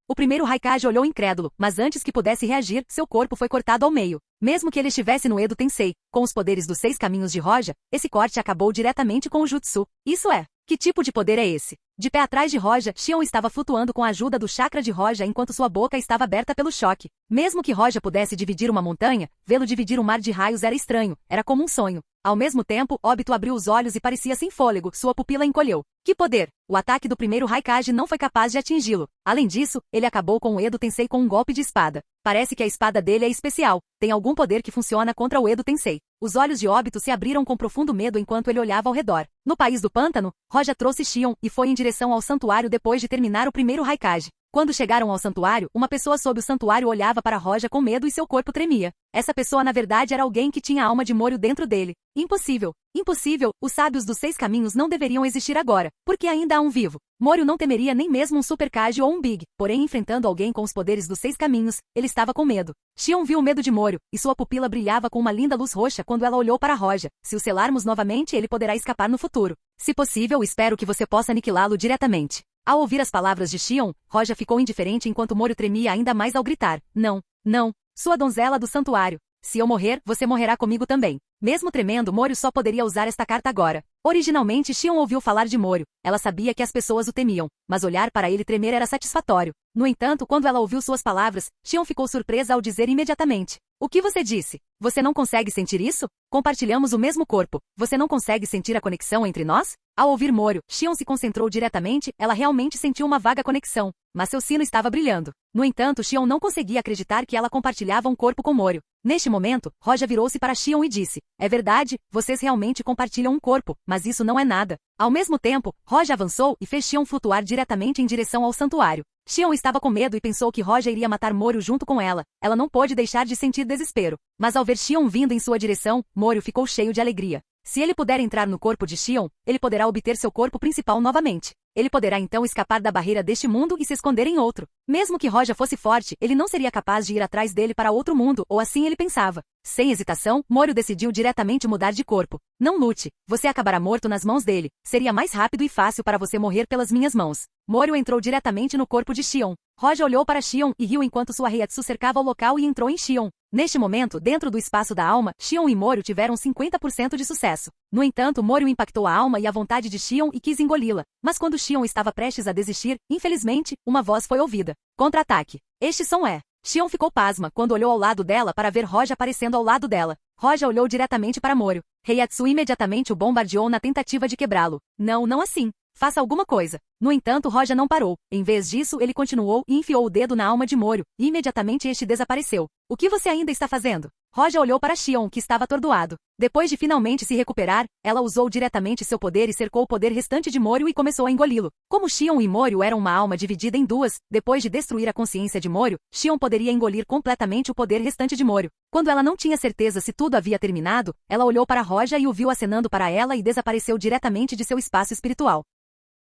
O primeiro Raikage olhou incrédulo, mas antes que pudesse reagir, seu corpo foi cortado ao meio. Mesmo que ele estivesse no Edo Tensei, com os poderes dos 6 caminhos de Roja, esse corte acabou diretamente com o jutsu. Isso é, que tipo de poder é esse? De pé atrás de Roja, Xion estava flutuando com a ajuda do chakra de Roja enquanto sua boca estava aberta pelo choque. Mesmo que Roja pudesse dividir uma montanha, vê-lo dividir um mar de raios era estranho, era como um sonho. Ao mesmo tempo, Obito abriu os olhos e parecia sem fôlego, sua pupila encolheu. Que poder! O ataque do primeiro Raikage não foi capaz de atingi-lo. Além disso, ele acabou com o Edo Tensei com um golpe de espada. Parece que a espada dele é especial, tem algum poder que funciona contra o Edo Tensei. Os olhos de Obito se abriram com profundo medo enquanto ele olhava ao redor. No país do pântano, Roja trouxe Xion e foi em direção ao santuário depois de terminar o primeiro Raikage. Quando chegaram ao santuário, uma pessoa sob o santuário olhava para Roja com medo e seu corpo tremia. Essa pessoa na verdade era alguém que tinha a alma de Moryu dentro dele. Impossível. Impossível, os sábios dos 6 caminhos não deveriam existir agora, porque ainda há um vivo. Moryu não temeria nem mesmo um Super Kage ou um Big, porém enfrentando alguém com os poderes dos 6 caminhos, ele estava com medo. Xion viu o medo de Moryu, e sua pupila brilhava com uma linda luz roxa quando ela olhou para Roja. Se o selarmos novamente ele poderá escapar no futuro. Se possível, espero que você possa aniquilá-lo diretamente. Ao ouvir as palavras de Xion, Roja ficou indiferente enquanto Moryu tremia ainda mais ao gritar. Não, não, sua donzela do santuário. Se eu morrer, você morrerá comigo também. Mesmo tremendo, Moryu só poderia usar esta carta agora. Originalmente Xion ouviu falar de Moryu. Ela sabia que as pessoas o temiam, mas olhar para ele tremer era satisfatório. No entanto, quando ela ouviu suas palavras, Xion ficou surpresa ao dizer imediatamente. O que você disse? Você não consegue sentir isso? Compartilhamos o mesmo corpo. Você não consegue sentir a conexão entre nós? Ao ouvir Moryu, Xion se concentrou diretamente, ela realmente sentiu uma vaga conexão, mas seu sino estava brilhando. No entanto, Xion não conseguia acreditar que ela compartilhava um corpo com Moryu. Neste momento, Roja virou-se para Xion e disse, é verdade, vocês realmente compartilham um corpo, mas isso não é nada. Ao mesmo tempo, Roja avançou e fez Xion flutuar diretamente em direção ao santuário. Xion estava com medo e pensou que Roja iria matar Moryu junto com ela. Ela não pôde deixar de sentir desespero. Mas ao ver Xion vindo em sua direção, Moryu ficou cheio de alegria. Se ele puder entrar no corpo de Xion, ele poderá obter seu corpo principal novamente. Ele poderá então escapar da barreira deste mundo e se esconder em outro. Mesmo que Roja fosse forte, ele não seria capaz de ir atrás dele para outro mundo, ou assim ele pensava. Sem hesitação, Moryu decidiu diretamente mudar de corpo. Não lute, você acabará morto nas mãos dele. Seria mais rápido e fácil para você morrer pelas minhas mãos. Moryu entrou diretamente no corpo de Xion. Roja olhou para Xion e riu enquanto sua Reiatsu cercava o local e entrou em Xion. Neste momento, dentro do espaço da alma, Xion e Moryu tiveram 50% de sucesso. No entanto, Moryu impactou a alma e a vontade de Xion e quis engoli-la. Mas quando Xion estava prestes a desistir, infelizmente, uma voz foi ouvida. Contra-ataque. Este som é. Xion ficou pasma quando olhou ao lado dela para ver Roja aparecendo ao lado dela. Roja olhou diretamente para Moryu. Reiatsu imediatamente o bombardeou na tentativa de quebrá-lo. Não, não assim. Faça alguma coisa. No entanto, Roja não parou. Em vez disso, ele continuou e enfiou o dedo na alma de Moryu, e imediatamente este desapareceu. O que você ainda está fazendo? Roja olhou para Xion, que estava atordoado. Depois de finalmente se recuperar, ela usou diretamente seu poder e cercou o poder restante de Moryu e começou a engoli-lo. Como Xion e Moryu eram uma alma dividida em duas, depois de destruir a consciência de Moryu, Xion poderia engolir completamente o poder restante de Moryu. Quando ela não tinha certeza se tudo havia terminado, ela olhou para Roja e o viu acenando para ela e desapareceu diretamente de seu espaço espiritual.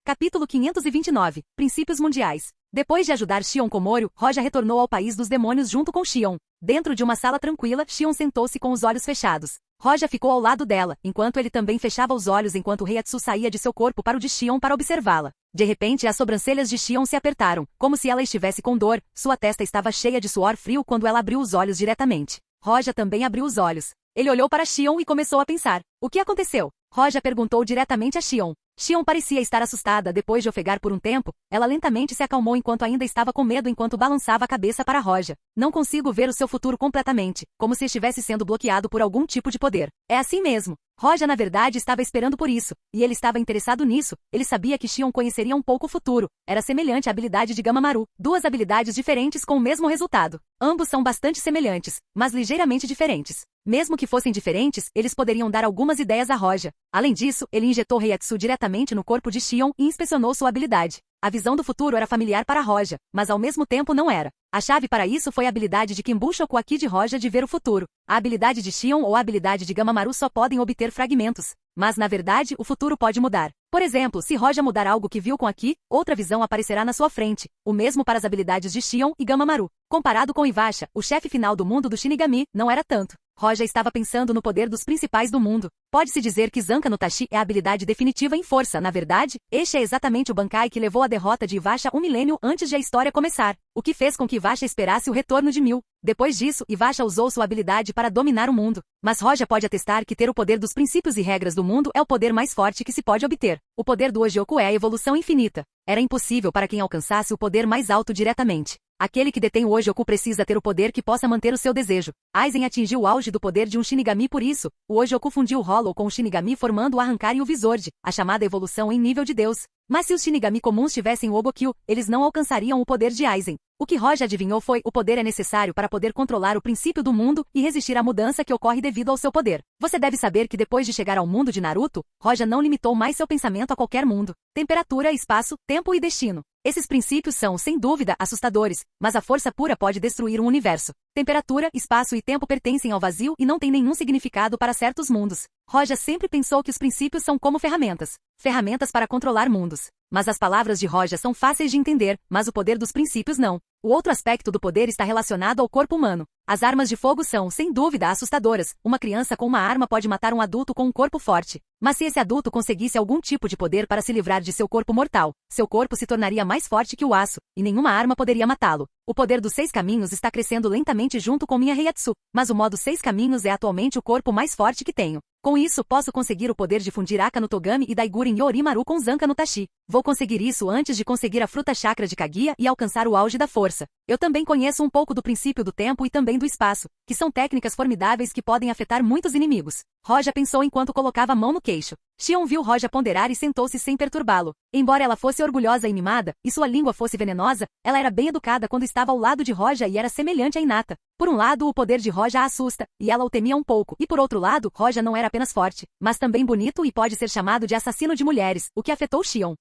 Capítulo 529. Princípios Mundiais. Depois de ajudar Xion Komoryu, Roja retornou ao país dos demônios junto com Xion. Dentro de uma sala tranquila, Xion sentou-se com os olhos fechados. Roja ficou ao lado dela, enquanto ele também fechava os olhos enquanto Reiatsu saía de seu corpo para o de Xion para observá-la. De repente as sobrancelhas de Xion se apertaram, como se ela estivesse com dor, sua testa estava cheia de suor frio quando ela abriu os olhos diretamente. Roja também abriu os olhos. Ele olhou para Xion e começou a pensar. O que aconteceu? Roja perguntou diretamente a Xion. Xion parecia estar assustada depois de ofegar por um tempo, ela lentamente se acalmou enquanto ainda estava com medo enquanto balançava a cabeça para Roja. Não consigo ver o seu futuro completamente, como se estivesse sendo bloqueado por algum tipo de poder. É assim mesmo. Roja na verdade estava esperando por isso, e ele estava interessado nisso, ele sabia que Xion conheceria um pouco o futuro, era semelhante à habilidade de Gamamaru, duas habilidades diferentes com o mesmo resultado. Ambos são bastante semelhantes, mas ligeiramente diferentes. Mesmo que fossem diferentes, eles poderiam dar algumas ideias a Roja. Além disso, ele injetou Reiatsu diretamente no corpo de Xion e inspecionou sua habilidade. A visão do futuro era familiar para Roja, mas ao mesmo tempo não era. A chave para isso foi a habilidade de Kinbu Shokuaki de Roja de ver o futuro. A habilidade de Xion ou a habilidade de Gamamaru só podem obter fragmentos. Mas na verdade, o futuro pode mudar. Por exemplo, se Roja mudar algo que viu com Aki, outra visão aparecerá na sua frente. O mesmo para as habilidades de Xion e Gamamaru. Comparado com Iwasha, o chefe final do mundo do Shinigami, não era tanto. Roja estava pensando no poder dos principais do mundo. Pode-se dizer que Zanka no Tashi é a habilidade definitiva em força, na verdade, este é exatamente o Bankai que levou à derrota de Iwasha um milênio antes de a história começar, o que fez com que Iwasha esperasse o retorno de Mil. Depois disso, Iwasha usou sua habilidade para dominar o mundo. Mas Roja pode atestar que ter o poder dos princípios e regras do mundo é o poder mais forte que se pode obter. O poder do Ojioku é a evolução infinita. Era impossível para quem alcançasse o poder mais alto diretamente. Aquele que detém o Ojioku precisa ter o poder que possa manter o seu desejo. Aizen atingiu o auge do poder de um Shinigami por isso. O Ojioku fundiu o Hollow com o Shinigami formando o Arrancar e o Vizord, a chamada evolução em nível de Deus. Mas se os Shinigami comuns tivessem o Obokyu, eles não alcançariam o poder de Aizen. O que Roja adivinhou foi, o poder é necessário para poder controlar o princípio do mundo e resistir à mudança que ocorre devido ao seu poder. Você deve saber que depois de chegar ao mundo de Naruto, Roja não limitou mais seu pensamento a qualquer mundo. Temperatura, espaço, tempo e destino. Esses princípios são, sem dúvida, assustadores, mas a força pura pode destruir um universo. Temperatura, espaço e tempo pertencem ao vazio e não têm nenhum significado para certos mundos. Roja sempre pensou que os princípios são como ferramentas. Ferramentas para controlar mundos. Mas as palavras de Roja são fáceis de entender, mas o poder dos princípios não. O outro aspecto do poder está relacionado ao corpo humano. As armas de fogo são, sem dúvida, assustadoras. Uma criança com uma arma pode matar um adulto com um corpo forte. Mas se esse adulto conseguisse algum tipo de poder para se livrar de seu corpo mortal, seu corpo se tornaria mais forte que o aço, e nenhuma arma poderia matá-lo. O poder dos 6 caminhos está crescendo lentamente junto com minha Reiatsu, mas o modo 6 caminhos é atualmente o corpo mais forte que tenho. Com isso, posso conseguir o poder de fundir Aka no Togami e Daiguren Yorimaru com Zanka no Tashi. Vou conseguir isso antes de conseguir a fruta chakra de Kaguya e alcançar o auge da força. Eu também conheço um pouco do princípio do tempo e também do espaço, que são técnicas formidáveis que podem afetar muitos inimigos. Roja pensou enquanto colocava a mão no queixo. Xion viu Roja ponderar e sentou-se sem perturbá-lo. Embora ela fosse orgulhosa e mimada, e sua língua fosse venenosa, ela era bem educada quando estava ao lado de Roja e era semelhante a Hinata. Por um lado, o poder de Roja a assusta, e ela o temia um pouco, e por outro lado, Roja não era apenas forte, mas também bonito e pode ser chamado de assassino de mulheres, o que afetou Xion.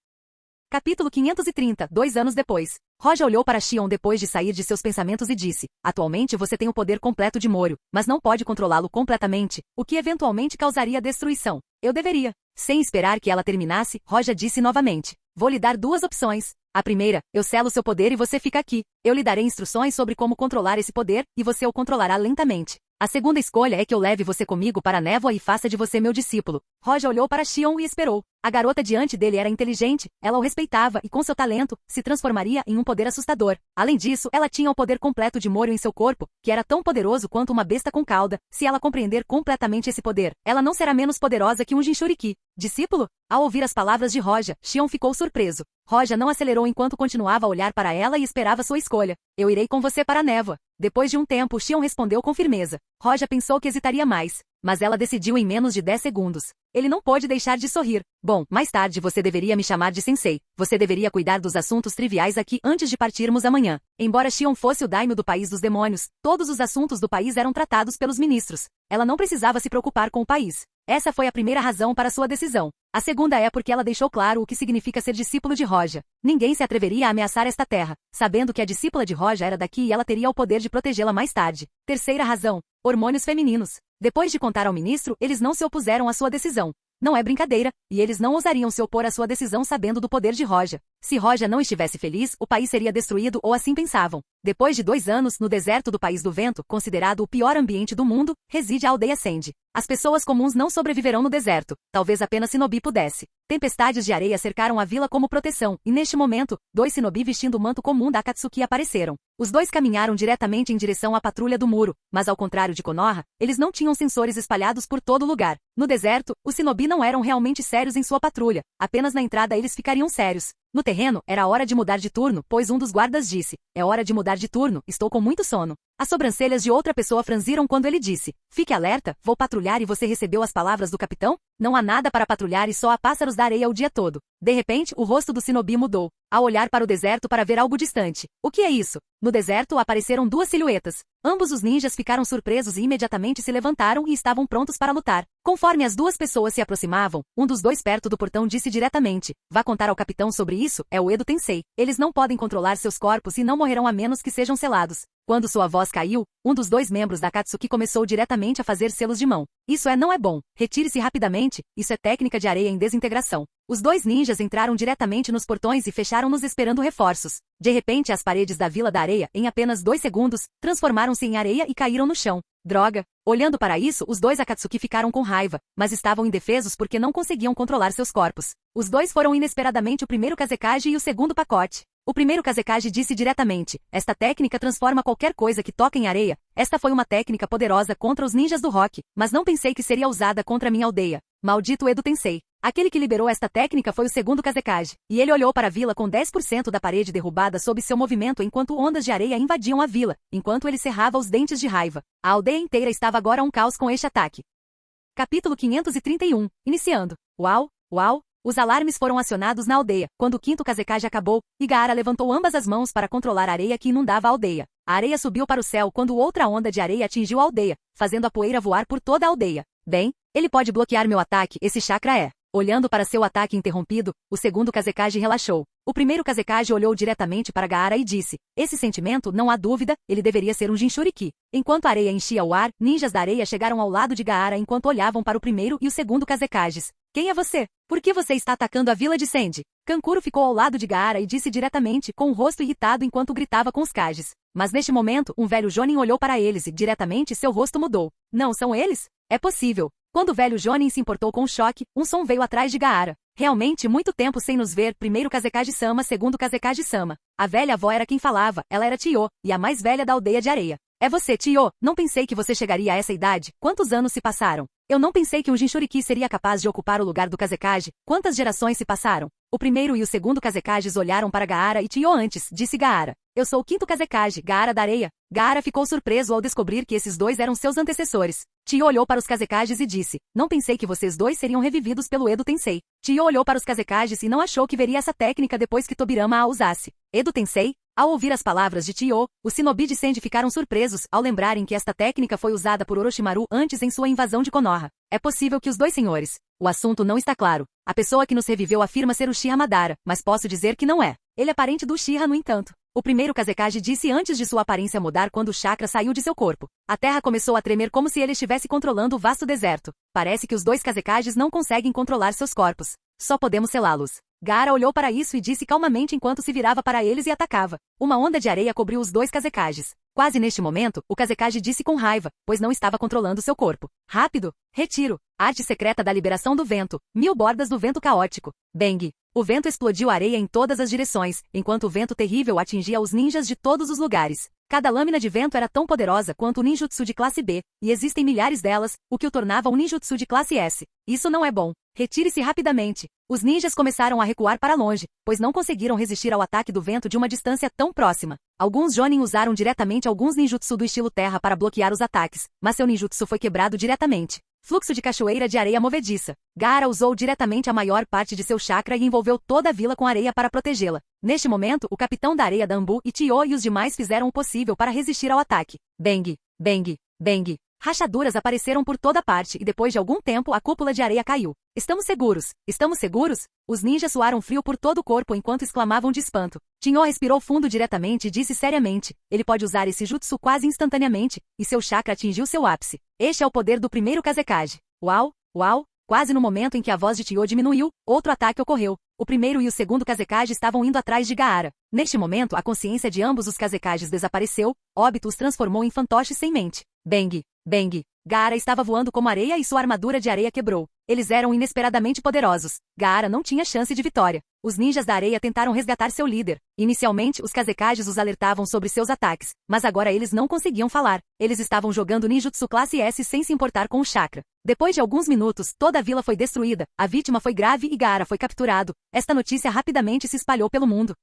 Capítulo 530, 2 anos depois. Roja olhou para Xion depois de sair de seus pensamentos e disse, atualmente você tem o poder completo de Moryu, mas não pode controlá-lo completamente, o que eventualmente causaria destruição. Eu deveria. Sem esperar que ela terminasse, Roja disse novamente, vou lhe dar 2 opções. A primeira, eu selo seu poder e você fica aqui. Eu lhe darei instruções sobre como controlar esse poder, e você o controlará lentamente. A segunda escolha é que eu leve você comigo para a névoa e faça de você meu discípulo. Roja olhou para Xion e esperou. A garota diante dele era inteligente, ela o respeitava e com seu talento, se transformaria em um poder assustador. Além disso, ela tinha o poder completo de Moryu em seu corpo, que era tão poderoso quanto uma besta com cauda. Se ela compreender completamente esse poder, ela não será menos poderosa que um Jinchuriki. Discípulo? Ao ouvir as palavras de Roja, Xion ficou surpreso. Roja não acelerou enquanto continuava a olhar para ela e esperava sua escolha. Eu irei com você para a névoa. Depois de um tempo, Xion respondeu com firmeza. Roja pensou que hesitaria mais, mas ela decidiu em menos de 10 segundos. Ele não pôde deixar de sorrir. Bom, mais tarde você deveria me chamar de sensei. Você deveria cuidar dos assuntos triviais aqui antes de partirmos amanhã. Embora Xion fosse o daimyo do país dos demônios, todos os assuntos do país eram tratados pelos ministros. Ela não precisava se preocupar com o país. Essa foi a primeira razão para sua decisão. A segunda é porque ela deixou claro o que significa ser discípulo de Roja. Ninguém se atreveria a ameaçar esta terra, sabendo que a discípula de Roja era daqui e ela teria o poder de protegê-la mais tarde. Terceira razão, hormônios femininos. Depois de contar ao ministro, eles não se opuseram à sua decisão. Não é brincadeira, e eles não ousariam se opor à sua decisão sabendo do poder de Roja. Se Roja não estivesse feliz, o país seria destruído ou assim pensavam. Depois de 2 anos, no deserto do País do Vento, considerado o pior ambiente do mundo, reside a aldeia Sandy. As pessoas comuns não sobreviverão no deserto. Talvez apenas Shinobi pudesse. Tempestades de areia cercaram a vila como proteção, e neste momento, 2 Shinobi vestindo o manto comum da Akatsuki apareceram. Os 2 caminharam diretamente em direção à patrulha do muro, mas ao contrário de Konoha, eles não tinham sensores espalhados por todo lugar. No deserto, os Shinobi não eram realmente sérios em sua patrulha, apenas na entrada eles ficariam sérios. No terreno, era hora de mudar de turno, pois um dos guardas disse: "É hora de mudar de turno, estou com muito sono." As sobrancelhas de outra pessoa franziram quando ele disse: "Fique alerta, vou patrulhar." E você recebeu as palavras do capitão? Não há nada para patrulhar e só há pássaros da areia o dia todo. De repente, o rosto do Shinobi mudou, ao olhar para o deserto para ver algo distante. O que é isso? No deserto apareceram 2 silhuetas. Ambos os ninjas ficaram surpresos e imediatamente se levantaram e estavam prontos para lutar. Conforme as 2 pessoas se aproximavam, um dos 2 perto do portão disse diretamente: "Vá contar ao capitão sobre isso, é o Edo Tensei. Eles não podem controlar seus corpos e não morrerão a menos que sejam selados." Quando sua voz caiu, um dos 2 membros da Akatsuki começou diretamente a fazer selos de mão. Isso não é bom. Retire-se rapidamente, isso é técnica de areia em desintegração. Os 2 ninjas entraram diretamente nos portões e fecharam-nos esperando reforços. De repente as paredes da Vila da Areia, em apenas 2 segundos, transformaram-se em areia e caíram no chão. Droga! Olhando para isso, os 2 Akatsuki ficaram com raiva, mas estavam indefesos porque não conseguiam controlar seus corpos. Os 2 foram inesperadamente o primeiro Kazekage e o segundo pacote. O primeiro Kazekage disse diretamente: "Esta técnica transforma qualquer coisa que toca em areia. Esta foi uma técnica poderosa contra os ninjas do rock, mas não pensei que seria usada contra minha aldeia. Maldito Edo Tensei." Aquele que liberou esta técnica foi o segundo Kazekage, e ele olhou para a vila com 10% da parede derrubada sob seu movimento enquanto ondas de areia invadiam a vila, enquanto ele cerrava os dentes de raiva. A aldeia inteira estava agora um caos com este ataque. Capítulo 531. Iniciando. Uau, uau. Os alarmes foram acionados na aldeia, quando o quinto Kazekage acabou, e Gaara levantou ambas as mãos para controlar a areia que inundava a aldeia. A areia subiu para o céu quando outra onda de areia atingiu a aldeia, fazendo a poeira voar por toda a aldeia. Bem, ele pode bloquear meu ataque, esse chakra é. Olhando para seu ataque interrompido, o segundo Kazekage relaxou. O primeiro Kazekage olhou diretamente para Gaara e disse: "Esse sentimento, não há dúvida, ele deveria ser um Jinchuriki." Enquanto a areia enchia o ar, ninjas da areia chegaram ao lado de Gaara enquanto olhavam para o primeiro e o segundo Kazekages. "Quem é você? Por que você está atacando a vila de Sandy?" Kankuro ficou ao lado de Gaara e disse diretamente, com o rosto irritado enquanto gritava com os Kages. Mas neste momento, um velho Jonin olhou para eles e, diretamente, seu rosto mudou. "Não são eles? É possível." Quando o velho Jonin se importou com o choque, um som veio atrás de Gaara. "Realmente muito tempo sem nos ver." Primeiro Kazekage-sama, segundo Kazekage-sama. A velha avó era quem falava, ela era Tio, e a mais velha da aldeia de areia. "É você, Tio, não pensei que você chegaria a essa idade. Quantos anos se passaram? Eu não pensei que um Jinchuriki seria capaz de ocupar o lugar do Kazekage. Quantas gerações se passaram?" O primeiro e o segundo Kazekages olharam para Gaara e Tio antes, disse Gaara. "Eu sou o quinto Kazekage, Gaara da areia." Gaara ficou surpreso ao descobrir que esses 2 eram seus antecessores. Tio olhou para os Kazekages e disse: "Não pensei que vocês 2 seriam revividos pelo Edo Tensei." Tio olhou para os Kazekages e não achou que veria essa técnica depois que Tobirama a usasse. Edo Tensei? Ao ouvir as palavras de Tio, os Shinobi de Sandy ficaram surpresos ao lembrarem que esta técnica foi usada por Orochimaru antes em sua invasão de Konoha. É possível que os 2 senhores. O assunto não está claro. A pessoa que nos reviveu afirma ser o Uchiha Madara, mas posso dizer que não é. Ele é parente do Uchiha, no entanto. O primeiro Kazekage disse antes de sua aparência mudar quando o chakra saiu de seu corpo. A terra começou a tremer como se ele estivesse controlando o vasto deserto. Parece que os 2 Kazekages não conseguem controlar seus corpos. Só podemos selá-los. Gaara olhou para isso e disse calmamente enquanto se virava para eles e atacava. Uma onda de areia cobriu os 2 Kazekages. Quase neste momento, o Kazekage disse com raiva, pois não estava controlando seu corpo. "Rápido! Retiro! Arte secreta da liberação do vento. 1000 bordas do vento caótico." Bang! O vento explodiu a areia em todas as direções, enquanto o vento terrível atingia os ninjas de todos os lugares. Cada lâmina de vento era tão poderosa quanto o ninjutsu de classe B, e existem milhares delas, o que o tornava um ninjutsu de classe S. Isso não é bom. Retire-se rapidamente. Os ninjas começaram a recuar para longe, pois não conseguiram resistir ao ataque do vento de uma distância tão próxima. Alguns Jonin usaram diretamente alguns ninjutsu do estilo terra para bloquear os ataques, mas seu ninjutsu foi quebrado diretamente. Fluxo de cachoeira de areia movediça. Gaara usou diretamente a maior parte de seu chakra e envolveu toda a vila com areia para protegê-la. Neste momento, o capitão da areia Dambu e Tio e os demais fizeram o possível para resistir ao ataque. Bang! Bang! Bang! Rachaduras apareceram por toda parte e depois de algum tempo a cúpula de areia caiu. "Estamos seguros! Estamos seguros?" Os ninjas suaram frio por todo o corpo enquanto exclamavam de espanto. Tio respirou fundo diretamente e disse seriamente: "Ele pode usar esse jutsu quase instantaneamente, e seu chakra atingiu seu ápice. Este é o poder do primeiro Kazekage." Uau! Uau! Quase no momento em que a voz de Tio diminuiu, outro ataque ocorreu. O primeiro e o segundo Kazekage estavam indo atrás de Gaara. Neste momento, a consciência de ambos os Kazekages desapareceu, Obito os transformou em fantoches sem mente. Bang! Bang! Gaara estava voando como areia e sua armadura de areia quebrou. Eles eram inesperadamente poderosos. Gaara não tinha chance de vitória. Os ninjas da areia tentaram resgatar seu líder. Inicialmente, os Kazekages os alertavam sobre seus ataques, mas agora eles não conseguiam falar. Eles estavam jogando ninjutsu classe S sem se importar com o chakra. Depois de alguns minutos, toda a vila foi destruída, a vítima foi grave e Gaara foi capturado. Esta notícia rapidamente se espalhou pelo mundo.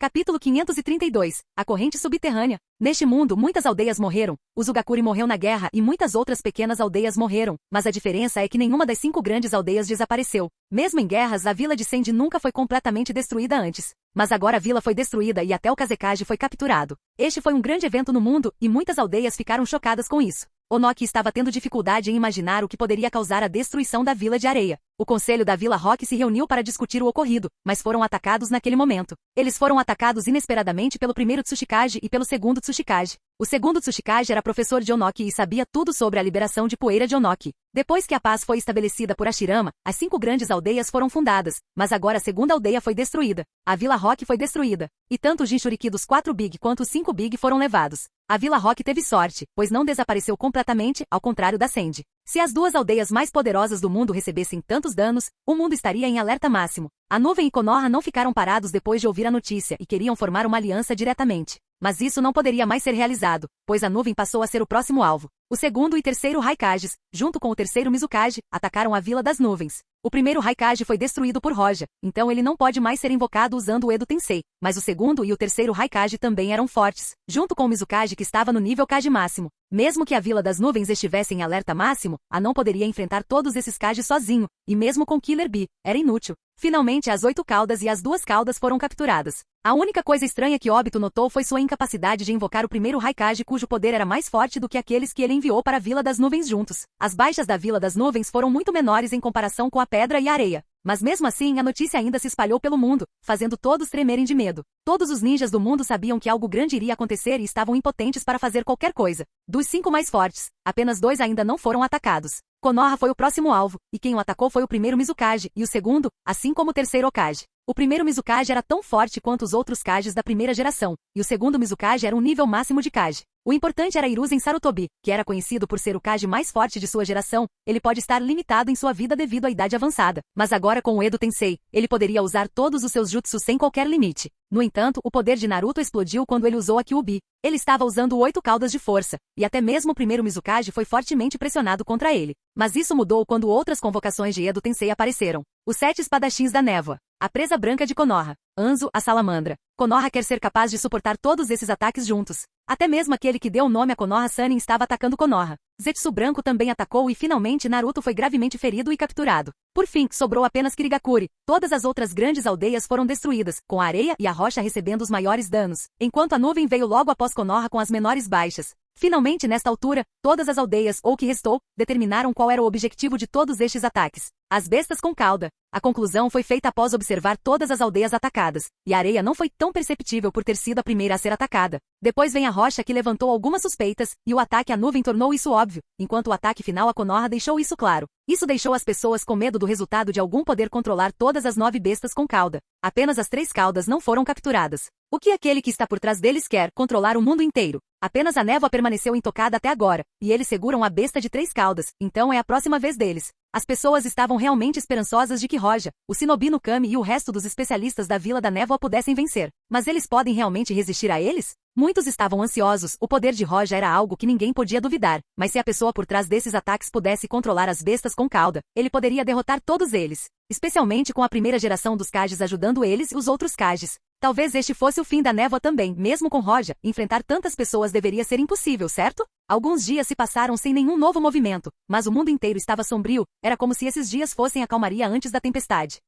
Capítulo 532. A corrente subterrânea. Neste mundo, muitas aldeias morreram. Uzugakuri morreu na guerra e muitas outras pequenas aldeias morreram, mas a diferença é que nenhuma das 5 grandes aldeias desapareceu. Mesmo em guerras, a vila de Sandy nunca foi completamente destruída antes. Mas agora a vila foi destruída e até o Kazekage foi capturado. Este foi um grande evento no mundo, e muitas aldeias ficaram chocadas com isso. Onoki estava tendo dificuldade em imaginar o que poderia causar a destruição da vila de areia. O conselho da Vila Rock se reuniu para discutir o ocorrido, mas foram atacados naquele momento. Eles foram atacados inesperadamente pelo primeiro Tsuchikage e pelo segundo Tsuchikage. O segundo Tsuchikage era professor de Onoki e sabia tudo sobre a liberação de poeira de Onoki. Depois que a paz foi estabelecida por Hashirama, as 5 grandes aldeias foram fundadas, mas agora a segunda aldeia foi destruída. A Vila Rock foi destruída. E tanto o Jinchuriki dos 4 Big quanto os 5 Big foram levados. A Vila Rock teve sorte, pois não desapareceu completamente, ao contrário da Sandy. Se as 2 aldeias mais poderosas do mundo recebessem tantos danos, o mundo estaria em alerta máximo. A Nuvem e Konoha não ficaram parados depois de ouvir a notícia e queriam formar uma aliança diretamente. Mas isso não poderia mais ser realizado, pois a Nuvem passou a ser o próximo alvo. O segundo e terceiro Raikages, junto com o terceiro Mizukage, atacaram a Vila das Nuvens. O primeiro Raikage foi destruído por Roja, então ele não pode mais ser invocado usando o Edo Tensei, mas o segundo e o terceiro Raikage também eram fortes, junto com o Mizukage que estava no nível Kage máximo. Mesmo que a Vila das Nuvens estivesse em alerta máximo, a não poderia enfrentar todos esses Kages sozinho, e mesmo com Killer Bee, era inútil. Finalmente as 8 caudas e as 2 caudas foram capturadas. A única coisa estranha que Obito notou foi sua incapacidade de invocar o primeiro Raikage cujo poder era mais forte do que aqueles que ele enviou para a Vila das Nuvens juntos. As baixas da Vila das Nuvens foram muito menores em comparação com a pedra e a areia. Mas mesmo assim a notícia ainda se espalhou pelo mundo, fazendo todos tremerem de medo. Todos os ninjas do mundo sabiam que algo grande iria acontecer e estavam impotentes para fazer qualquer coisa. Dos 5 mais fortes, apenas 2 ainda não foram atacados. Konoha foi o próximo alvo, e quem o atacou foi o primeiro Mizukage, e o segundo, assim como o terceiro Hokage. O primeiro Mizukage era tão forte quanto os outros Kages da primeira geração, e o segundo Mizukage era um nível máximo de Kage. O importante era Hiruzen Sarutobi, que era conhecido por ser o Kage mais forte de sua geração. Ele pode estar limitado em sua vida devido à idade avançada, mas agora com o Edo Tensei, ele poderia usar todos os seus jutsus sem qualquer limite. No entanto, o poder de Naruto explodiu quando ele usou a Kyuubi. Ele estava usando 8 caudas de força, e até mesmo o primeiro Mizukage foi fortemente pressionado contra ele. Mas isso mudou quando outras convocações de Edo Tensei apareceram. Os 7 espadachins da névoa. A presa branca de Konoha. Anzo, a salamandra. Konoha quer ser capaz de suportar todos esses ataques juntos. Até mesmo aquele que deu o nome a Konoha Sannin estava atacando Konoha. Zetsu branco também atacou e finalmente Naruto foi gravemente ferido e capturado. Por fim, sobrou apenas Kirigakuri. Todas as outras grandes aldeias foram destruídas, com a areia e a rocha recebendo os maiores danos, enquanto a nuvem veio logo após Konoha com as menores baixas. Finalmente, nesta altura, todas as aldeias, ou o que restou, determinaram qual era o objetivo de todos estes ataques. As bestas com cauda. A conclusão foi feita após observar todas as aldeias atacadas, e a areia não foi tão perceptível por ter sido a primeira a ser atacada. Depois vem a rocha que levantou algumas suspeitas, e o ataque à nuvem tornou isso óbvio, enquanto o ataque final a Konoha deixou isso claro. Isso deixou as pessoas com medo do resultado de algum poder controlar todas as 9 bestas com cauda. Apenas as 3 caudas não foram capturadas. O que aquele que está por trás deles quer? Controlar o mundo inteiro. Apenas a névoa permaneceu intocada até agora, e eles seguram a besta de 3 caudas, então é a próxima vez deles. As pessoas estavam realmente esperançosas de que Roja, o Shinobi no Kami e o resto dos especialistas da Vila da Névoa pudessem vencer. Mas eles podem realmente resistir a eles? Muitos estavam ansiosos, o poder de Roja era algo que ninguém podia duvidar, mas se a pessoa por trás desses ataques pudesse controlar as bestas com cauda, ele poderia derrotar todos eles, especialmente com a primeira geração dos Kages ajudando eles e os outros Kages. Talvez este fosse o fim da névoa também, mesmo com Roja, enfrentar tantas pessoas deveria ser impossível, certo? Alguns dias se passaram sem nenhum novo movimento, mas o mundo inteiro estava sombrio, era como se esses dias fossem a calmaria antes da tempestade.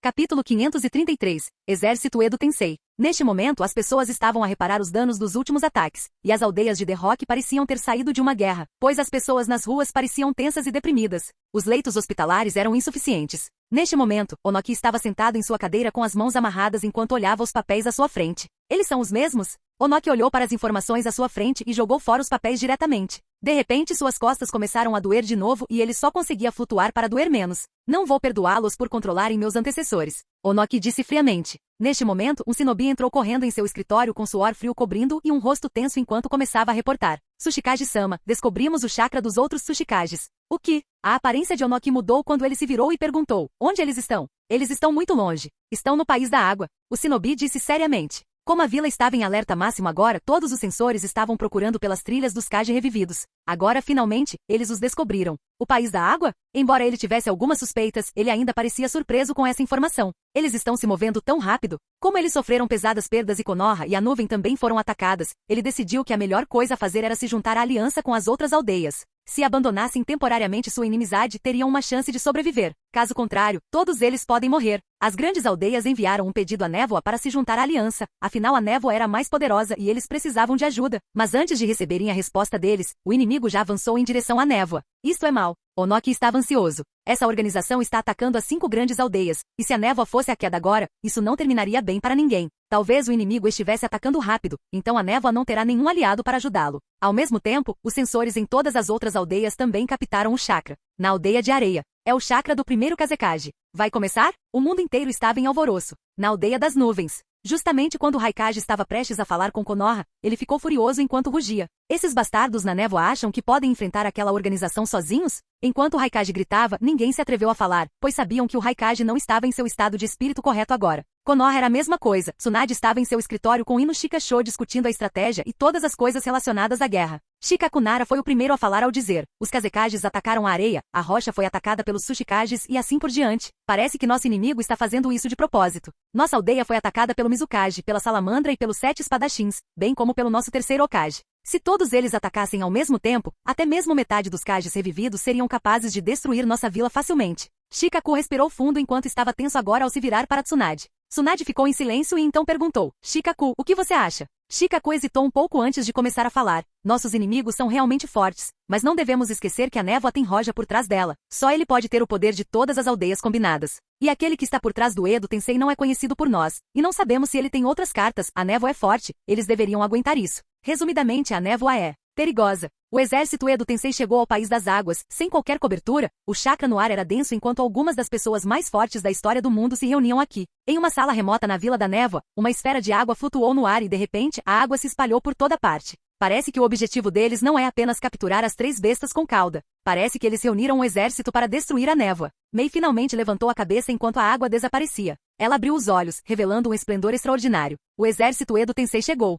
Capítulo 533. Exército Edo Tensei. Neste momento as pessoas estavam a reparar os danos dos últimos ataques, e as aldeias de The Rock pareciam ter saído de uma guerra, pois as pessoas nas ruas pareciam tensas e deprimidas. Os leitos hospitalares eram insuficientes. Neste momento, Onoki estava sentado em sua cadeira com as mãos amarradas enquanto olhava os papéis à sua frente. Eles são os mesmos? Onoki olhou para as informações à sua frente e jogou fora os papéis diretamente. De repente suas costas começaram a doer de novo e ele só conseguia flutuar para doer menos. Não vou perdoá-los por controlarem meus antecessores. Onoki disse friamente. Neste momento, um shinobi entrou correndo em seu escritório com suor frio cobrindo e um rosto tenso enquanto começava a reportar. Tsuchikage-sama, descobrimos o chakra dos outros Tsuchikages. O que? A aparência de Onoki mudou quando ele se virou e perguntou. Onde eles estão? Eles estão muito longe. Estão no país da água. O shinobi disse seriamente. Como a vila estava em alerta máximo agora, todos os sensores estavam procurando pelas trilhas dos Kage revividos. Agora, finalmente, eles os descobriram. O país da água? Embora ele tivesse algumas suspeitas, ele ainda parecia surpreso com essa informação. Eles estão se movendo tão rápido. Como eles sofreram pesadas perdas em Konoha e a nuvem também foram atacadas, ele decidiu que a melhor coisa a fazer era se juntar à aliança com as outras aldeias. Se abandonassem temporariamente sua inimizade, teriam uma chance de sobreviver. Caso contrário, todos eles podem morrer. As grandes aldeias enviaram um pedido à névoa para se juntar à aliança, afinal a névoa era mais poderosa e eles precisavam de ajuda. Mas antes de receberem a resposta deles, o inimigo já avançou em direção à névoa. Isto é mal. Onoki estava ansioso. Essa organização está atacando as 5 grandes aldeias, e se a névoa fosse a queda agora, isso não terminaria bem para ninguém. Talvez o inimigo estivesse atacando rápido, então a névoa não terá nenhum aliado para ajudá-lo. Ao mesmo tempo, os sensores em todas as outras aldeias também captaram o chakra. Na aldeia de areia. É o chakra do primeiro Kazekage. Vai começar? O mundo inteiro estava em alvoroço. Na aldeia das nuvens. Justamente quando Raikage estava prestes a falar com Konoha, ele ficou furioso enquanto rugia. Esses bastardos na névoa acham que podem enfrentar aquela organização sozinhos? Enquanto Raikage gritava, ninguém se atreveu a falar, pois sabiam que o Raikage não estava em seu estado de espírito correto agora. Konoha era a mesma coisa. Tsunade estava em seu escritório com Ino Shikasho discutindo a estratégia e todas as coisas relacionadas à guerra. Shikakunara foi o primeiro a falar ao dizer, os Kazekages atacaram a areia, a rocha foi atacada pelos Tsuchikages e assim por diante. Parece que nosso inimigo está fazendo isso de propósito. Nossa aldeia foi atacada pelo Mizukage, pela Salamandra e pelos 7 espadachins, bem como pelo nosso terceiro Hokage. Se todos eles atacassem ao mesmo tempo, até mesmo metade dos Kages revividos seriam capazes de destruir nossa vila facilmente. Shikaku respirou fundo enquanto estava tenso agora ao se virar para Tsunade. Tsunade ficou em silêncio e então perguntou, Shikaku, o que você acha? Shikaku hesitou um pouco antes de começar a falar. Nossos inimigos são realmente fortes, mas não devemos esquecer que a névoa tem Roja por trás dela. Só ele pode ter o poder de todas as aldeias combinadas. E aquele que está por trás do Edo Tensei não é conhecido por nós, e não sabemos se ele tem outras cartas. A névoa é forte, eles deveriam aguentar isso. Resumidamente, a névoa é perigosa. O exército Edo Tensei chegou ao país das águas, sem qualquer cobertura. O chakra no ar era denso enquanto algumas das pessoas mais fortes da história do mundo se reuniam aqui. Em uma sala remota na Vila da Névoa, uma esfera de água flutuou no ar e de repente, a água se espalhou por toda parte. Parece que o objetivo deles não é apenas capturar as 3 bestas com cauda. Parece que eles reuniram um exército para destruir a névoa. Mei finalmente levantou a cabeça enquanto a água desaparecia. Ela abriu os olhos, revelando um esplendor extraordinário. O exército Edo Tensei chegou.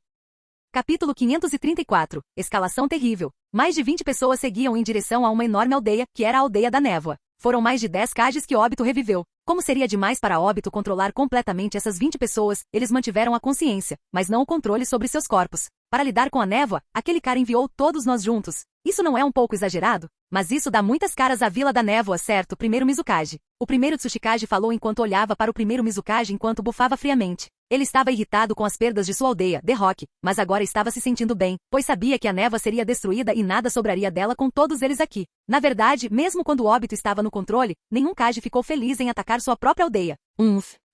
Capítulo 534. Escalação terrível. Mais de 20 pessoas seguiam em direção a uma enorme aldeia, que era a Aldeia da Névoa. Foram mais de 10 Kages que Obito reviveu. Como seria demais para Obito controlar completamente essas 20 pessoas, eles mantiveram a consciência, mas não o controle sobre seus corpos. Para lidar com a névoa, aquele cara enviou todos nós juntos. Isso não é um pouco exagerado? Mas isso dá muitas caras à Vila da Névoa, certo? Primeiro Mizukage. O primeiro Tsuchikage falou enquanto olhava para o primeiro Mizukage enquanto bufava friamente. Ele estava irritado com as perdas de sua aldeia, The Rock, mas agora estava se sentindo bem, pois sabia que a névoa seria destruída e nada sobraria dela com todos eles aqui. Na verdade, mesmo quando Obito estava no controle, nenhum Kage ficou feliz em atacar sua própria aldeia.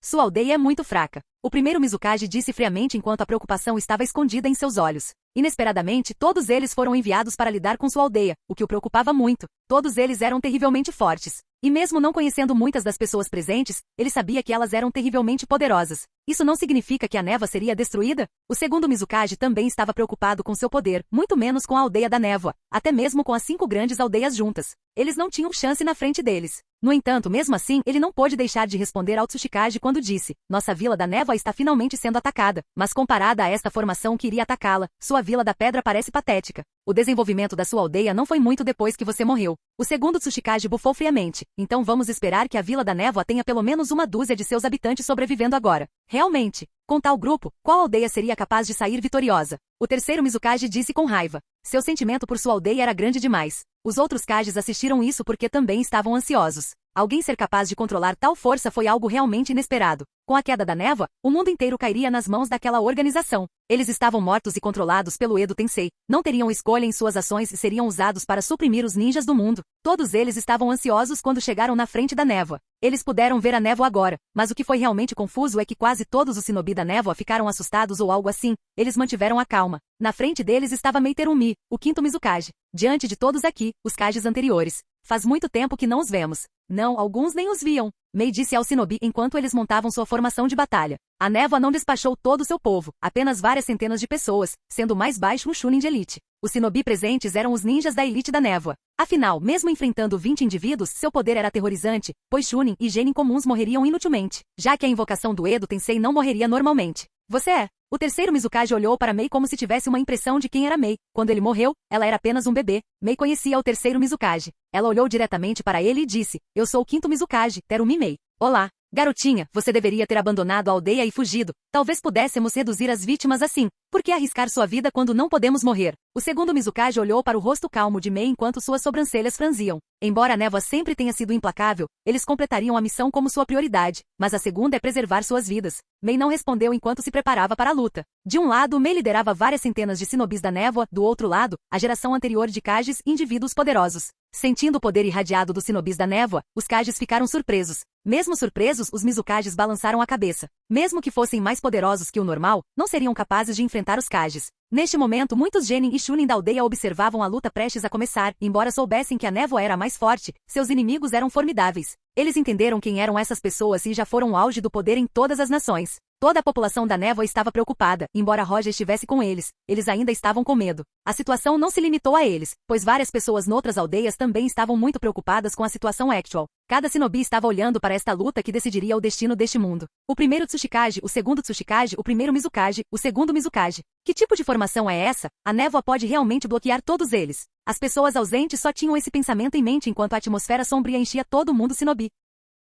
Sua aldeia é muito fraca. O primeiro Mizukage disse friamente enquanto a preocupação estava escondida em seus olhos. Inesperadamente, todos eles foram enviados para lidar com sua aldeia, o que o preocupava muito. Todos eles eram terrivelmente fortes. E mesmo não conhecendo muitas das pessoas presentes, ele sabia que elas eram terrivelmente poderosas. Isso não significa que a névoa seria destruída? O segundo Mizukage também estava preocupado com seu poder, muito menos com a aldeia da névoa, até mesmo com as 5 grandes aldeias juntas. Eles não tinham chance na frente deles. No entanto, mesmo assim, ele não pôde deixar de responder ao Tsuchikage quando disse, nossa Vila da Névoa está finalmente sendo atacada, mas comparada a esta formação que iria atacá-la, sua Vila da Pedra parece patética. O desenvolvimento da sua aldeia não foi muito depois que você morreu. O segundo Tsuchikage bufou friamente, então vamos esperar que a Vila da Névoa tenha pelo menos 1/2 de seus habitantes sobrevivendo agora. Realmente, com tal grupo, qual aldeia seria capaz de sair vitoriosa? O terceiro Mizukage disse com raiva. Seu sentimento por sua aldeia era grande demais. Os outros Kages assistiram isso porque também estavam ansiosos. Alguém ser capaz de controlar tal força foi algo realmente inesperado. Com a queda da névoa, o mundo inteiro cairia nas mãos daquela organização. Eles estavam mortos e controlados pelo Edo Tensei. Não teriam escolha em suas ações e seriam usados para suprimir os ninjas do mundo. Todos eles estavam ansiosos quando chegaram na frente da névoa. Eles puderam ver a névoa agora, mas o que foi realmente confuso é que quase todos os shinobi da névoa ficaram assustados ou algo assim. Eles mantiveram a calma. Na frente deles estava Meiterumi, o quinto Mizukage. Diante de todos aqui, os Kages anteriores. Faz muito tempo que não os vemos. Não, alguns nem os viam. Mei disse ao shinobi enquanto eles montavam sua formação de batalha. A névoa não despachou todo o seu povo, apenas várias centenas de pessoas, sendo o mais baixo um Chunin de elite. Os shinobi presentes eram os ninjas da elite da névoa. Afinal, mesmo enfrentando 20 indivíduos, seu poder era aterrorizante, pois Chunin e Genin comuns morreriam inutilmente, já que a invocação do Edo Tensei não morreria normalmente. Você é. O terceiro Mizukage olhou para Mei como se tivesse uma impressão de quem era Mei. Quando ele morreu, ela era apenas um bebê. Mei conhecia o terceiro Mizukage. Ela olhou diretamente para ele e disse, eu sou o quinto Mizukage, Terumi Mei. Olá. Garotinha, você deveria ter abandonado a aldeia e fugido. Talvez pudéssemos reduzir as vítimas assim. Por que arriscar sua vida quando não podemos morrer? O segundo Mizukage olhou para o rosto calmo de Mei enquanto suas sobrancelhas franziam. Embora a névoa sempre tenha sido implacável, eles completariam a missão como sua prioridade, mas a segunda é preservar suas vidas. Mei não respondeu enquanto se preparava para a luta. De um lado, Mei liderava várias centenas de shinobis da névoa, do outro lado, a geração anterior de Kages, indivíduos poderosos. Sentindo o poder irradiado dos shinobis da névoa, os Kages ficaram surpresos. Mesmo surpresos, os Mizukages balançaram a cabeça. Mesmo que fossem mais poderosos que o normal, não seriam capazes de enfrentar os Kages. Neste momento, muitos Genin e Chunin da aldeia observavam a luta prestes a começar, embora soubessem que a névoa era mais forte, seus inimigos eram formidáveis. Eles entenderam quem eram essas pessoas e já foram o auge do poder em todas as nações. Toda a população da névoa estava preocupada, embora Roger estivesse com eles. Eles ainda estavam com medo. A situação não se limitou a eles, pois várias pessoas noutras aldeias também estavam muito preocupadas com a situação actual. Cada shinobi estava olhando para esta luta que decidiria o destino deste mundo. O primeiro Tsuchikage, o segundo Tsuchikage, o primeiro Mizukage, o segundo Mizukage. Que tipo de formação é essa? A névoa pode realmente bloquear todos eles. As pessoas ausentes só tinham esse pensamento em mente enquanto a atmosfera sombria enchia todo mundo shinobi.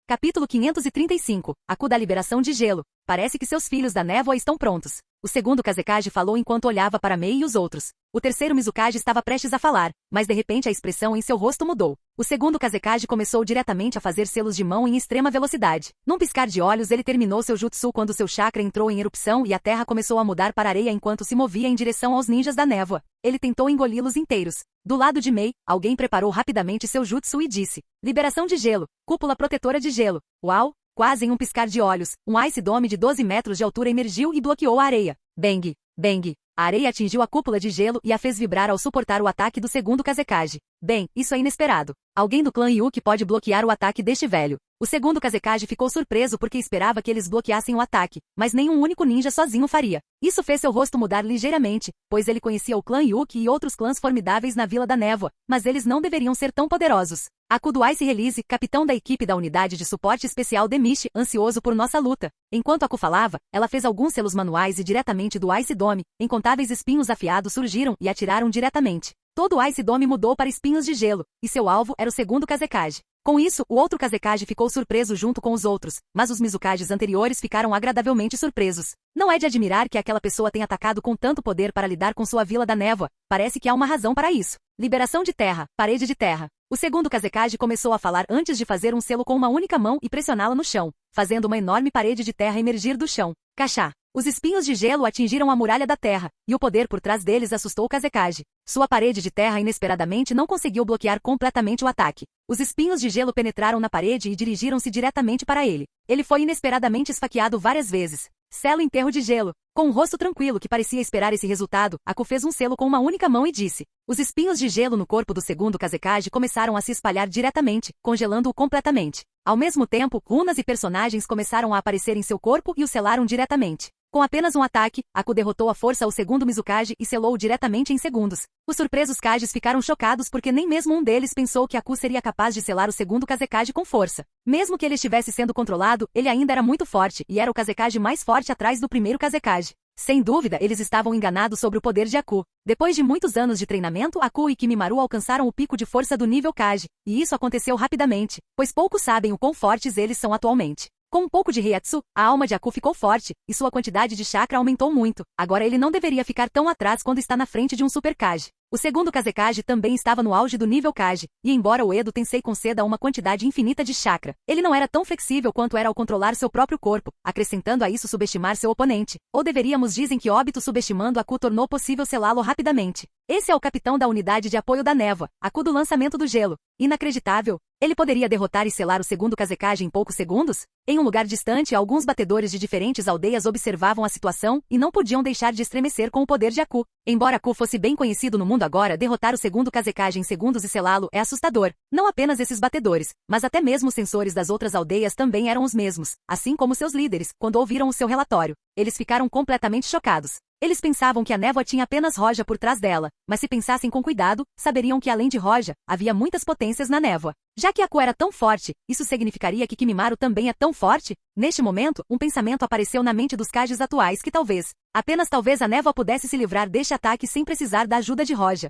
Capítulo 535. Aku da liberação de gelo. Parece que seus filhos da névoa estão prontos. O segundo Kazekage falou enquanto olhava para Mei e os outros. O terceiro Mizukage estava prestes a falar, mas de repente a expressão em seu rosto mudou. O segundo Kazekage começou diretamente a fazer selos de mão em extrema velocidade. Num piscar de olhos ele terminou seu jutsu quando seu chakra entrou em erupção e a terra começou a mudar para areia enquanto se movia em direção aos ninjas da névoa. Ele tentou engoli-los inteiros. Do lado de Mei, alguém preparou rapidamente seu jutsu e disse, liberação de gelo, cúpula protetora de gelo. Uau! Quase em um piscar de olhos, um Ice Dome de 12 metros de altura emergiu e bloqueou a areia. Bang! Bang! A areia atingiu a cúpula de gelo e a fez vibrar ao suportar o ataque do segundo Kazekage. Bem, isso é inesperado. Alguém do clã Yuki pode bloquear o ataque deste velho. O segundo Kazekage ficou surpreso porque esperava que eles bloqueassem o ataque, mas nenhum único ninja sozinho faria. Isso fez seu rosto mudar ligeiramente, pois ele conhecia o clã Yuki e outros clãs formidáveis na Vila da Névoa, mas eles não deveriam ser tão poderosos. Aku do Ice Release, capitão da equipe da unidade de suporte especial Demichi, ansioso por nossa luta. Enquanto Aku falava, ela fez alguns selos manuais e diretamente do Ice Dome, incontáveis espinhos afiados surgiram e atiraram diretamente. Todo o Ice Dome mudou para espinhos de gelo, e seu alvo era o segundo Kazekage. Com isso, o outro Kazekage ficou surpreso junto com os outros, mas os Mizukages anteriores ficaram agradavelmente surpresos. Não é de admirar que aquela pessoa tenha atacado com tanto poder para lidar com sua Vila da Névoa, parece que há uma razão para isso. Liberação de terra, parede de terra. O segundo Kazekage começou a falar antes de fazer um selo com uma única mão e pressioná-la no chão, fazendo uma enorme parede de terra emergir do chão. Cachá. Os espinhos de gelo atingiram a muralha da terra, e o poder por trás deles assustou o Kazekage. Sua parede de terra inesperadamente não conseguiu bloquear completamente o ataque. Os espinhos de gelo penetraram na parede e dirigiram-se diretamente para ele. Ele foi inesperadamente esfaqueado várias vezes. Selo enterro de gelo. Com um rosto tranquilo que parecia esperar esse resultado, Aku fez um selo com uma única mão e disse. Os espinhos de gelo no corpo do segundo Kazekage começaram a se espalhar diretamente, congelando-o completamente. Ao mesmo tempo, runas e personagens começaram a aparecer em seu corpo e o selaram diretamente. Com apenas um ataque, Aku derrotou à força o segundo Mizukage e selou-o diretamente em segundos. Os surpresos Kages ficaram chocados porque nem mesmo um deles pensou que Aku seria capaz de selar o segundo Kazekage com força. Mesmo que ele estivesse sendo controlado, ele ainda era muito forte e era o Kazekage mais forte atrás do primeiro Kazekage. Sem dúvida, eles estavam enganados sobre o poder de Aku. Depois de muitos anos de treinamento, Aku e Kimimaru alcançaram o pico de força do nível Kage, e isso aconteceu rapidamente, pois poucos sabem o quão fortes eles são atualmente. Com um pouco de Reiatsu, a alma de Aku ficou forte, e sua quantidade de chakra aumentou muito. Agora ele não deveria ficar tão atrás quando está na frente de um Super Kage. O segundo Kazekage também estava no auge do nível Kage, e embora o Edo Tensei conceda uma quantidade infinita de chakra, ele não era tão flexível quanto era ao controlar seu próprio corpo, acrescentando a isso subestimar seu oponente. Ou deveríamos dizem que Obito subestimando Aku tornou possível selá-lo rapidamente. Esse é o capitão da unidade de apoio da névoa, Aku do lançamento do gelo. Inacreditável! Ele poderia derrotar e selar o segundo Kazekage em poucos segundos? Em um lugar distante, alguns batedores de diferentes aldeias observavam a situação e não podiam deixar de estremecer com o poder de Aku. Embora Aku fosse bem conhecido no mundo agora, derrotar o segundo Kazekage em segundos e selá-lo é assustador. Não apenas esses batedores, mas até mesmo os sensores das outras aldeias também eram os mesmos, assim como seus líderes, quando ouviram o seu relatório. Eles ficaram completamente chocados. Eles pensavam que a névoa tinha apenas Roja por trás dela, mas se pensassem com cuidado, saberiam que além de Roja, havia muitas potências na névoa. Já que Aku era tão forte, isso significaria que Kimimaro também é tão forte? Neste momento, um pensamento apareceu na mente dos Kages atuais que talvez, apenas talvez a névoa pudesse se livrar deste ataque sem precisar da ajuda de Roja.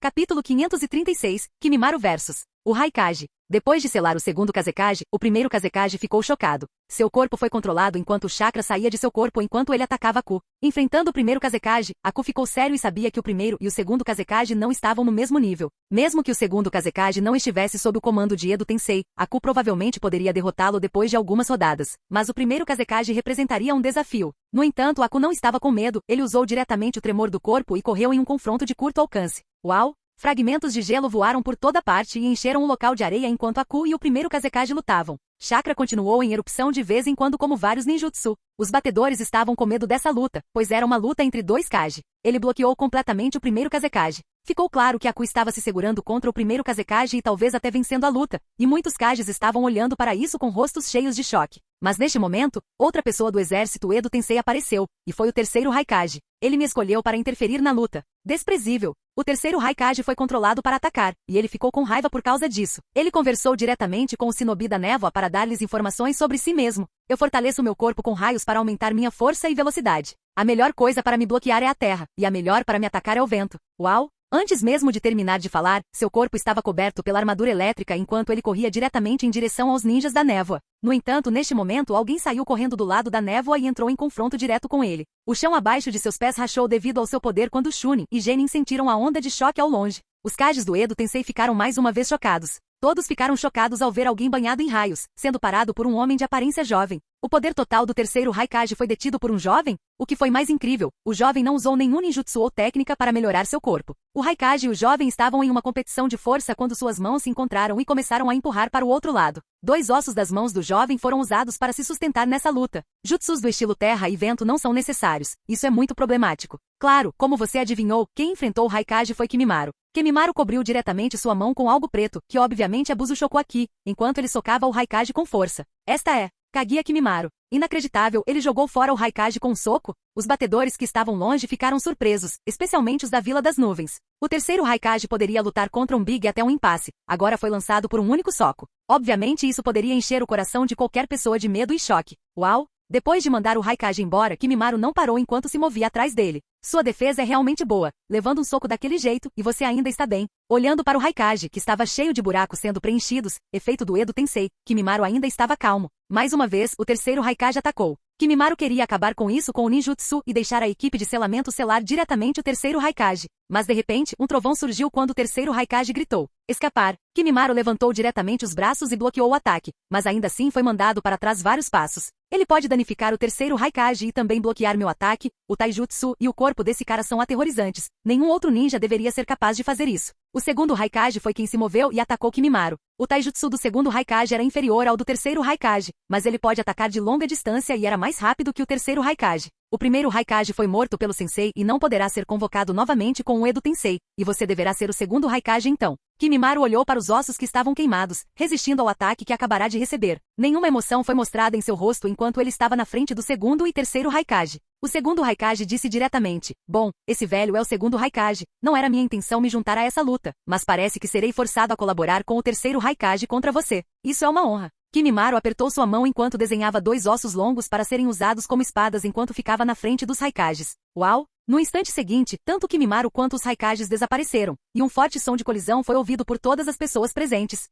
Capítulo 536, Kimimaro vs. o Raikage. Depois de selar o segundo Kazekage, o primeiro Kazekage ficou chocado. Seu corpo foi controlado enquanto o chakra saía de seu corpo enquanto ele atacava Aku. Enfrentando o primeiro Kazekage, Aku ficou sério e sabia que o primeiro e o segundo Kazekage não estavam no mesmo nível. Mesmo que o segundo Kazekage não estivesse sob o comando de Edo Tensei, Aku provavelmente poderia derrotá-lo depois de algumas rodadas. Mas o primeiro Kazekage representaria um desafio. No entanto, Aku não estava com medo, ele usou diretamente o tremor do corpo e correu em um confronto de curto alcance. Uau! Fragmentos de gelo voaram por toda parte e encheram o local de areia enquanto Aku e o primeiro Kazekage lutavam. Chakra continuou em erupção de vez em quando como vários ninjutsu. Os batedores estavam com medo dessa luta, pois era uma luta entre dois Kage. Ele bloqueou completamente o primeiro Kazekage. Ficou claro que Aku estava se segurando contra o primeiro Kazekage e talvez até vencendo a luta, e muitos Kages estavam olhando para isso com rostos cheios de choque. Mas neste momento, outra pessoa do exército Edo Tensei apareceu, e foi o terceiro Raikage. Ele me escolheu para interferir na luta. Desprezível! O terceiro Raikage foi controlado para atacar, e ele ficou com raiva por causa disso. Ele conversou diretamente com o Shinobi da névoa para dar-lhes informações sobre si mesmo. Eu fortaleço meu corpo com raios para aumentar minha força e velocidade. A melhor coisa para me bloquear é a terra, e a melhor para me atacar é o vento. Uau! Antes mesmo de terminar de falar, seu corpo estava coberto pela armadura elétrica enquanto ele corria diretamente em direção aos ninjas da névoa. No entanto, neste momento, alguém saiu correndo do lado da névoa e entrou em confronto direto com ele. O chão abaixo de seus pés rachou devido ao seu poder quando Chunin e Genin sentiram a onda de choque ao longe. Os Kages do Edo Tensei ficaram mais uma vez chocados. Todos ficaram chocados ao ver alguém banhado em raios, sendo parado por um homem de aparência jovem. O poder total do terceiro Raikage foi detido por um jovem? O que foi mais incrível, o jovem não usou nenhum ninjutsu ou técnica para melhorar seu corpo. O Raikage e o jovem estavam em uma competição de força quando suas mãos se encontraram e começaram a empurrar para o outro lado. Dois ossos das mãos do jovem foram usados para se sustentar nessa luta. Jutsus do estilo terra e vento não são necessários. Isso é muito problemático. Claro, como você adivinhou, quem enfrentou o Raikage foi Kimimaro. Kimimaro cobriu diretamente sua mão com algo preto, que obviamente é Buzu aqui, enquanto ele socava o Raikage com força. Esta é Kaguya Kimimaro. Inacreditável, ele jogou fora o Raikage com um soco? Os batedores que estavam longe ficaram surpresos, especialmente os da Vila das Nuvens. O terceiro Raikage poderia lutar contra um Big até um impasse, agora foi lançado por um único soco. Obviamente isso poderia encher o coração de qualquer pessoa de medo e choque. Uau! Depois de mandar o Raikage embora, Kimimaro não parou enquanto se movia atrás dele. Sua defesa é realmente boa, levando um soco daquele jeito, e você ainda está bem. Olhando para o Raikage, que estava cheio de buracos sendo preenchidos, efeito do Edo Tensei, Kimimaro ainda estava calmo. Mais uma vez, o terceiro Raikage atacou. Kimimaro queria acabar com isso com o ninjutsu e deixar a equipe de selamento selar diretamente o terceiro Raikage. Mas de repente, um trovão surgiu quando o terceiro Raikage gritou: escapar! Kimimaro levantou diretamente os braços e bloqueou o ataque, mas ainda assim foi mandado para trás vários passos. Ele pode danificar o terceiro Raikage e também bloquear meu ataque. O taijutsu e o corpo desse cara são aterrorizantes. Nenhum outro ninja deveria ser capaz de fazer isso. O segundo Raikage foi quem se moveu e atacou Kimimaro. O taijutsu do segundo Raikage era inferior ao do terceiro Raikage, mas ele pode atacar de longa distância e era mais rápido que o terceiro Raikage. O primeiro Raikage foi morto pelo sensei e não poderá ser convocado novamente com o Edo Tensei, e você deverá ser o segundo Raikage então. Kimimaro olhou para os ossos que estavam queimados, resistindo ao ataque que acabará de receber. Nenhuma emoção foi mostrada em seu rosto enquanto ele estava na frente do segundo e terceiro Raikage. O segundo Raikage disse diretamente: bom, esse velho é o segundo Raikage. Não era minha intenção me juntar a essa luta, mas parece que serei forçado a colaborar com o terceiro Raikage contra você. Isso é uma honra. Kimimaro apertou sua mão enquanto desenhava dois ossos longos para serem usados como espadas enquanto ficava na frente dos Raikages. Uau! No instante seguinte, tanto Kimimaro quanto os Raikages desapareceram, e um forte som de colisão foi ouvido por todas as pessoas presentes.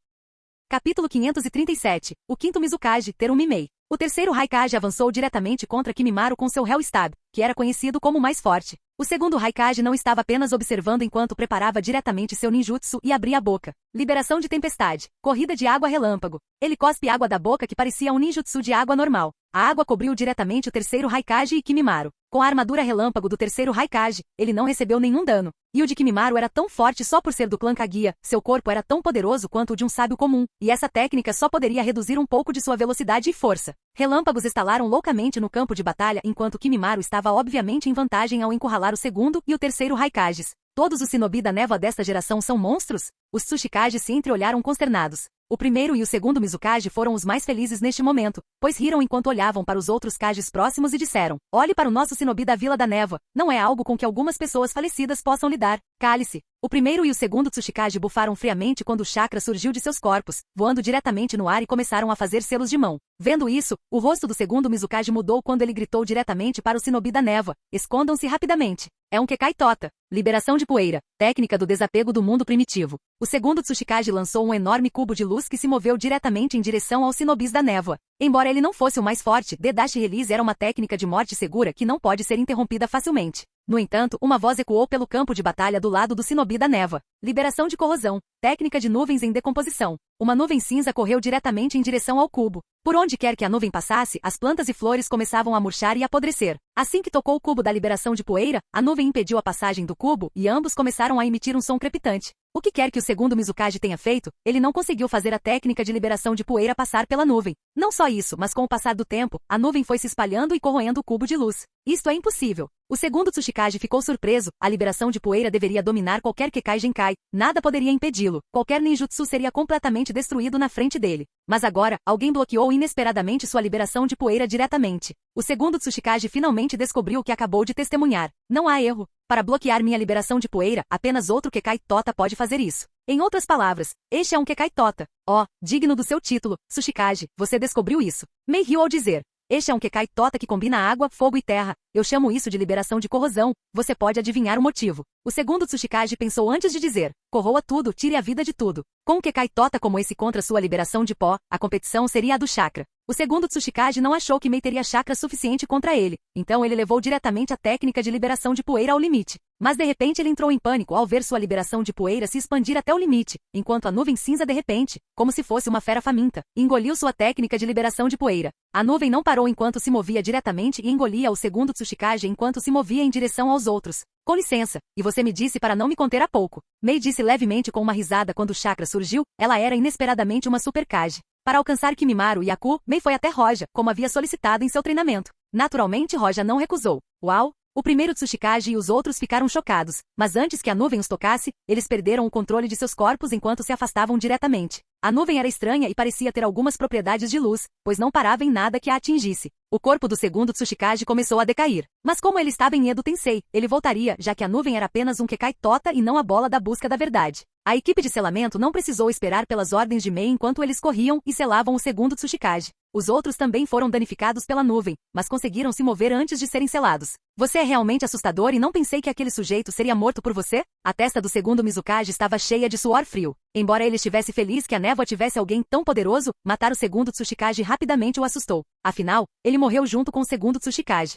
Capítulo 537. O quinto Mizukage, Terumimei. O terceiro Raikage avançou diretamente contra Kimimaro com seu Hellstab, que era conhecido como o mais forte. O segundo Raikage não estava apenas observando enquanto preparava diretamente seu ninjutsu e abria a boca. Liberação de tempestade. Corrida de água relâmpago. Ele cospe água da boca que parecia um ninjutsu de água normal. A água cobriu diretamente o terceiro Raikage e Kimimaro. Com a armadura relâmpago do terceiro Raikage, ele não recebeu nenhum dano. E o de Kimimaro era tão forte só por ser do clã Kaguya, seu corpo era tão poderoso quanto o de um sábio comum, e essa técnica só poderia reduzir um pouco de sua velocidade e força. Relâmpagos estalaram loucamente no campo de batalha enquanto Kimimaro estava obviamente em vantagem ao encurralar o segundo e o terceiro Raikages. Todos os shinobi da névoa desta geração são monstros? Os Tsuchikage se entreolharam consternados. O primeiro e o segundo Mizukage foram os mais felizes neste momento, pois riram enquanto olhavam para os outros Kages próximos e disseram: olhe para o nosso shinobi da Vila da Névoa, não é algo com que algumas pessoas falecidas possam lidar. Cale-se. O primeiro e o segundo Tsuchikage bufaram friamente quando o chakra surgiu de seus corpos, voando diretamente no ar e começaram a fazer selos de mão. Vendo isso, o rosto do segundo Mizukage mudou quando ele gritou diretamente para o shinobi da névoa: escondam-se rapidamente. É um Kekai Tota. Liberação de poeira. Técnica do desapego do mundo primitivo. O segundo Tsuchikage lançou um enorme cubo de luz que se moveu diretamente em direção aos shinobis da névoa. Embora ele não fosse o mais forte, Dedashi Release era uma técnica de morte segura que não pode ser interrompida facilmente. No entanto, uma voz ecoou pelo campo de batalha do lado do shinobi da névoa. Liberação de corrosão. Técnica de nuvens em decomposição. Uma nuvem cinza correu diretamente em direção ao cubo. Por onde quer que a nuvem passasse, as plantas e flores começavam a murchar e apodrecer. Assim que tocou o cubo da liberação de poeira, a nuvem impediu a passagem do cubo e ambos começaram a emitir um som crepitante. O que quer que o segundo Mizukage tenha feito, ele não conseguiu fazer a técnica de liberação de poeira passar pela nuvem. Não só isso, mas com o passar do tempo, a nuvem foi se espalhando e corroendo o cubo de luz. Isto é impossível. O segundo Tsuchikage ficou surpreso, a liberação de poeira deveria dominar qualquer Kekai Genkai, nada poderia impedi-lo, qualquer ninjutsu seria completamente destruído na frente dele. Mas agora, alguém bloqueou inesperadamente sua liberação de poeira diretamente. O segundo Tsuchikage finalmente descobriu o que acabou de testemunhar. Não há erro. Para bloquear minha liberação de poeira, apenas outro Kekai Tota pode fazer isso. Em outras palavras, este é um Kekai Tota. Oh, digno do seu título, Tsuchikage, você descobriu isso. Mei riu ao dizer: este é um Kekai Tota que combina água, fogo e terra. Eu chamo isso de liberação de corrosão. Você pode adivinhar o motivo. O segundo Tsuchikage pensou antes de dizer: corroa tudo, tire a vida de tudo. Com um Kekai Tota como esse contra sua liberação de pó, a competição seria a do chakra. O segundo Tsuchikage não achou que Mei teria chakra suficiente contra ele, então ele levou diretamente a técnica de liberação de poeira ao limite. Mas de repente ele entrou em pânico ao ver sua liberação de poeira se expandir até o limite, enquanto a nuvem cinza de repente, como se fosse uma fera faminta, engoliu sua técnica de liberação de poeira. A nuvem não parou enquanto se movia diretamente e engolia o segundo Tsuchikage enquanto se movia em direção aos outros. Com licença, e você me disse para não me conter há pouco. Mei disse levemente com uma risada quando o chakra surgiu, ela era inesperadamente uma super Kage. Para alcançar Kimimaro e Aku, Mei foi até Roja, como havia solicitado em seu treinamento. Naturalmente Roja não recusou. Uau! O primeiro Tsuchikage e os outros ficaram chocados, mas antes que a nuvem os tocasse, eles perderam o controle de seus corpos enquanto se afastavam diretamente. A nuvem era estranha e parecia ter algumas propriedades de luz, pois não parava em nada que a atingisse. O corpo do segundo Tsuchikage começou a decair. Mas como ele estava em Edo Tensei, ele voltaria, já que a nuvem era apenas um Kekai Tota e não a bola da busca da verdade. A equipe de selamento não precisou esperar pelas ordens de Mei enquanto eles corriam e selavam o segundo Tsuchikage. Os outros também foram danificados pela nuvem, mas conseguiram se mover antes de serem selados. Você é realmente assustador e não pensei que aquele sujeito seria morto por você? A testa do segundo Mizukage estava cheia de suor frio. Embora ele estivesse feliz que a névoa tivesse alguém tão poderoso, matar o segundo Tsuchikage rapidamente o assustou. Afinal, ele morreu junto com o segundo Tsuchikage.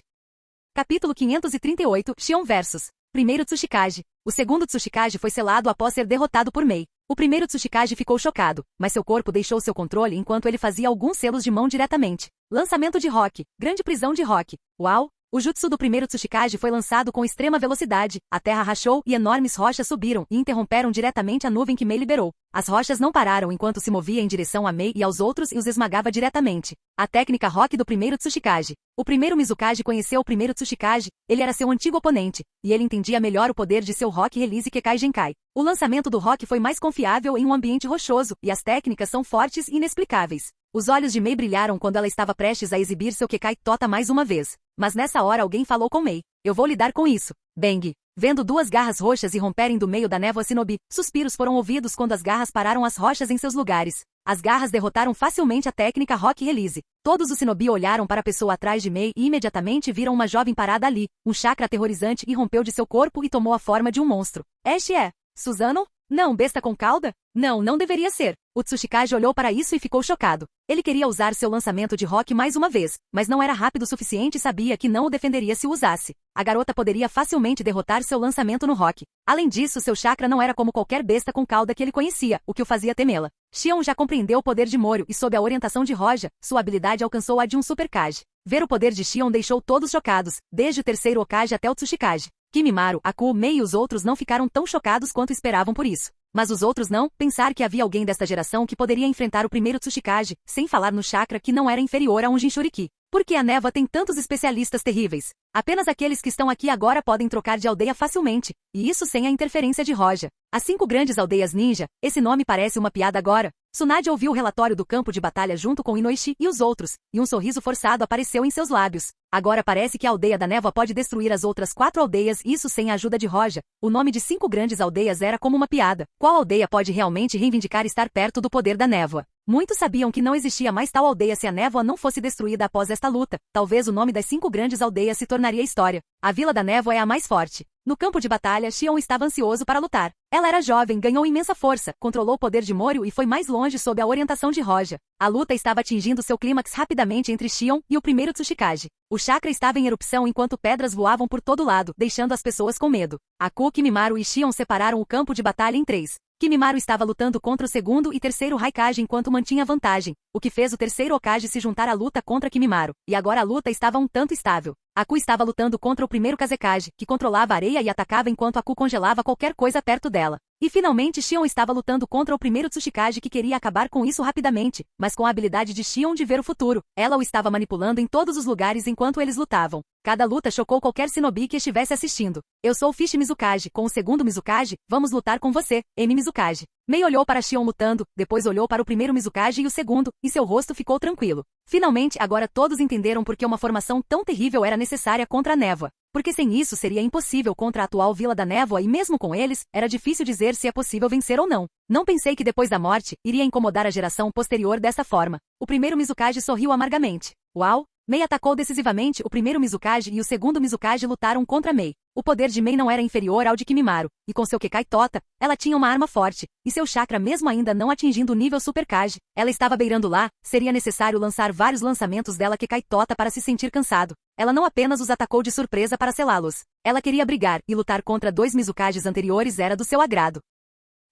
Capítulo 538, Shion vs. Primeiro Tsuchikage. O segundo Tsuchikage foi selado após ser derrotado por Mei. O primeiro Tsuchikage ficou chocado, mas seu corpo deixou seu controle enquanto ele fazia alguns selos de mão diretamente. Lançamento de Rock. Grande prisão de Rock. Uau! O jutsu do primeiro Tsuchikage foi lançado com extrema velocidade, a terra rachou e enormes rochas subiram e interromperam diretamente a nuvem que Mei liberou. As rochas não pararam enquanto se movia em direção a Mei e aos outros e os esmagava diretamente. A técnica Rock do primeiro Tsuchikage. O primeiro Mizukage conheceu o primeiro Tsuchikage, ele era seu antigo oponente, e ele entendia melhor o poder de seu Rock Release Kekai Genkai. O lançamento do Rock foi mais confiável em um ambiente rochoso, e as técnicas são fortes e inexplicáveis. Os olhos de Mei brilharam quando ela estava prestes a exibir seu Kekai Tota mais uma vez. Mas nessa hora alguém falou com Mei. Eu vou lidar com isso. Bang! Vendo duas garras roxas irromperem do meio da névoa shinobi, suspiros foram ouvidos quando as garras pararam as rochas em seus lugares. As garras derrotaram facilmente a técnica Rock Release. Todos os shinobi olharam para a pessoa atrás de Mei e imediatamente viram uma jovem parada ali. Um chakra aterrorizante irrompeu de seu corpo e tomou a forma de um monstro. Este é Susanoo? Não, besta com cauda? Não, não deveria ser. O Tsuchikage olhou para isso e ficou chocado. Ele queria usar seu lançamento de rock mais uma vez, mas não era rápido o suficiente e sabia que não o defenderia se o usasse. A garota poderia facilmente derrotar seu lançamento no rock. Além disso, seu chakra não era como qualquer besta com cauda que ele conhecia, o que o fazia temê-la. Xion já compreendeu o poder de Moryu e sob a orientação de Roja, sua habilidade alcançou a de um Super Kage. Ver o poder de Xion deixou todos chocados, desde o terceiro Hokage até o Tsuchikage. Kimimaro, Aku, Mei e os outros não ficaram tão chocados quanto esperavam por isso. Mas os outros não, pensar que havia alguém desta geração que poderia enfrentar o primeiro Tsuchikage, sem falar no chakra que não era inferior a um Jinchuriki. Por que a névoa tem tantos especialistas terríveis? Apenas aqueles que estão aqui agora podem trocar de aldeia facilmente, e isso sem a interferência de Roja. As 5 grandes aldeias ninja, esse nome parece uma piada agora. Tsunade ouviu o relatório do campo de batalha junto com Inoishi e os outros, e um sorriso forçado apareceu em seus lábios. Agora parece que a aldeia da névoa pode destruir as outras 4 aldeias, isso sem a ajuda de Roja. O nome de 5 grandes aldeias era como uma piada. Qual aldeia pode realmente reivindicar estar perto do poder da névoa? Muitos sabiam que não existia mais tal aldeia se a névoa não fosse destruída após esta luta. Talvez o nome das 5 grandes aldeias se tornaria história. A Vila da Névoa é a mais forte. No campo de batalha, Xion estava ansioso para lutar. Ela era jovem, ganhou imensa força, controlou o poder de Moryu e foi mais longe sob a orientação de Roja. A luta estava atingindo seu clímax rapidamente entre Xion e o primeiro Tsuchikage. O chakra estava em erupção enquanto pedras voavam por todo lado, deixando as pessoas com medo. Aku, Kimimaro e Xion separaram o campo de batalha em 3. Kimimaro estava lutando contra o segundo e terceiro Raikage enquanto mantinha vantagem, o que fez o terceiro Hokage se juntar à luta contra Kimimaro, e agora a luta estava um tanto estável. Aku estava lutando contra o primeiro Kazekage, que controlava a areia e atacava enquanto Aku congelava qualquer coisa perto dela. E finalmente Xion estava lutando contra o primeiro Tsuchikage que queria acabar com isso rapidamente, mas com a habilidade de Xion de ver o futuro, ela o estava manipulando em todos os lugares enquanto eles lutavam. Cada luta chocou qualquer shinobi que estivesse assistindo. Eu sou Fish Mizukage, com o segundo Mizukage, vamos lutar com você, M Mizukage. Mei olhou para Xion lutando, depois olhou para o primeiro Mizukage e o segundo, e seu rosto ficou tranquilo. Finalmente, agora todos entenderam por que uma formação tão terrível era necessária contra a névoa. Porque sem isso seria impossível contra a atual Vila da Névoa e mesmo com eles, era difícil dizer se é possível vencer ou não. Não pensei que depois da morte, iria incomodar a geração posterior dessa forma. O primeiro Mizukage sorriu amargamente. Uau! Mei atacou decisivamente o primeiro Mizukage e o segundo Mizukage lutaram contra Mei. O poder de Mei não era inferior ao de Kimimaro, e com seu Kekai Tota, ela tinha uma arma forte, e seu chakra mesmo ainda não atingindo o nível Super Kage, ela estava beirando lá, seria necessário lançar vários lançamentos dela Kekai Tota para se sentir cansado. Ela não apenas os atacou de surpresa para selá-los. Ela queria brigar, e lutar contra 2 Mizukages anteriores era do seu agrado.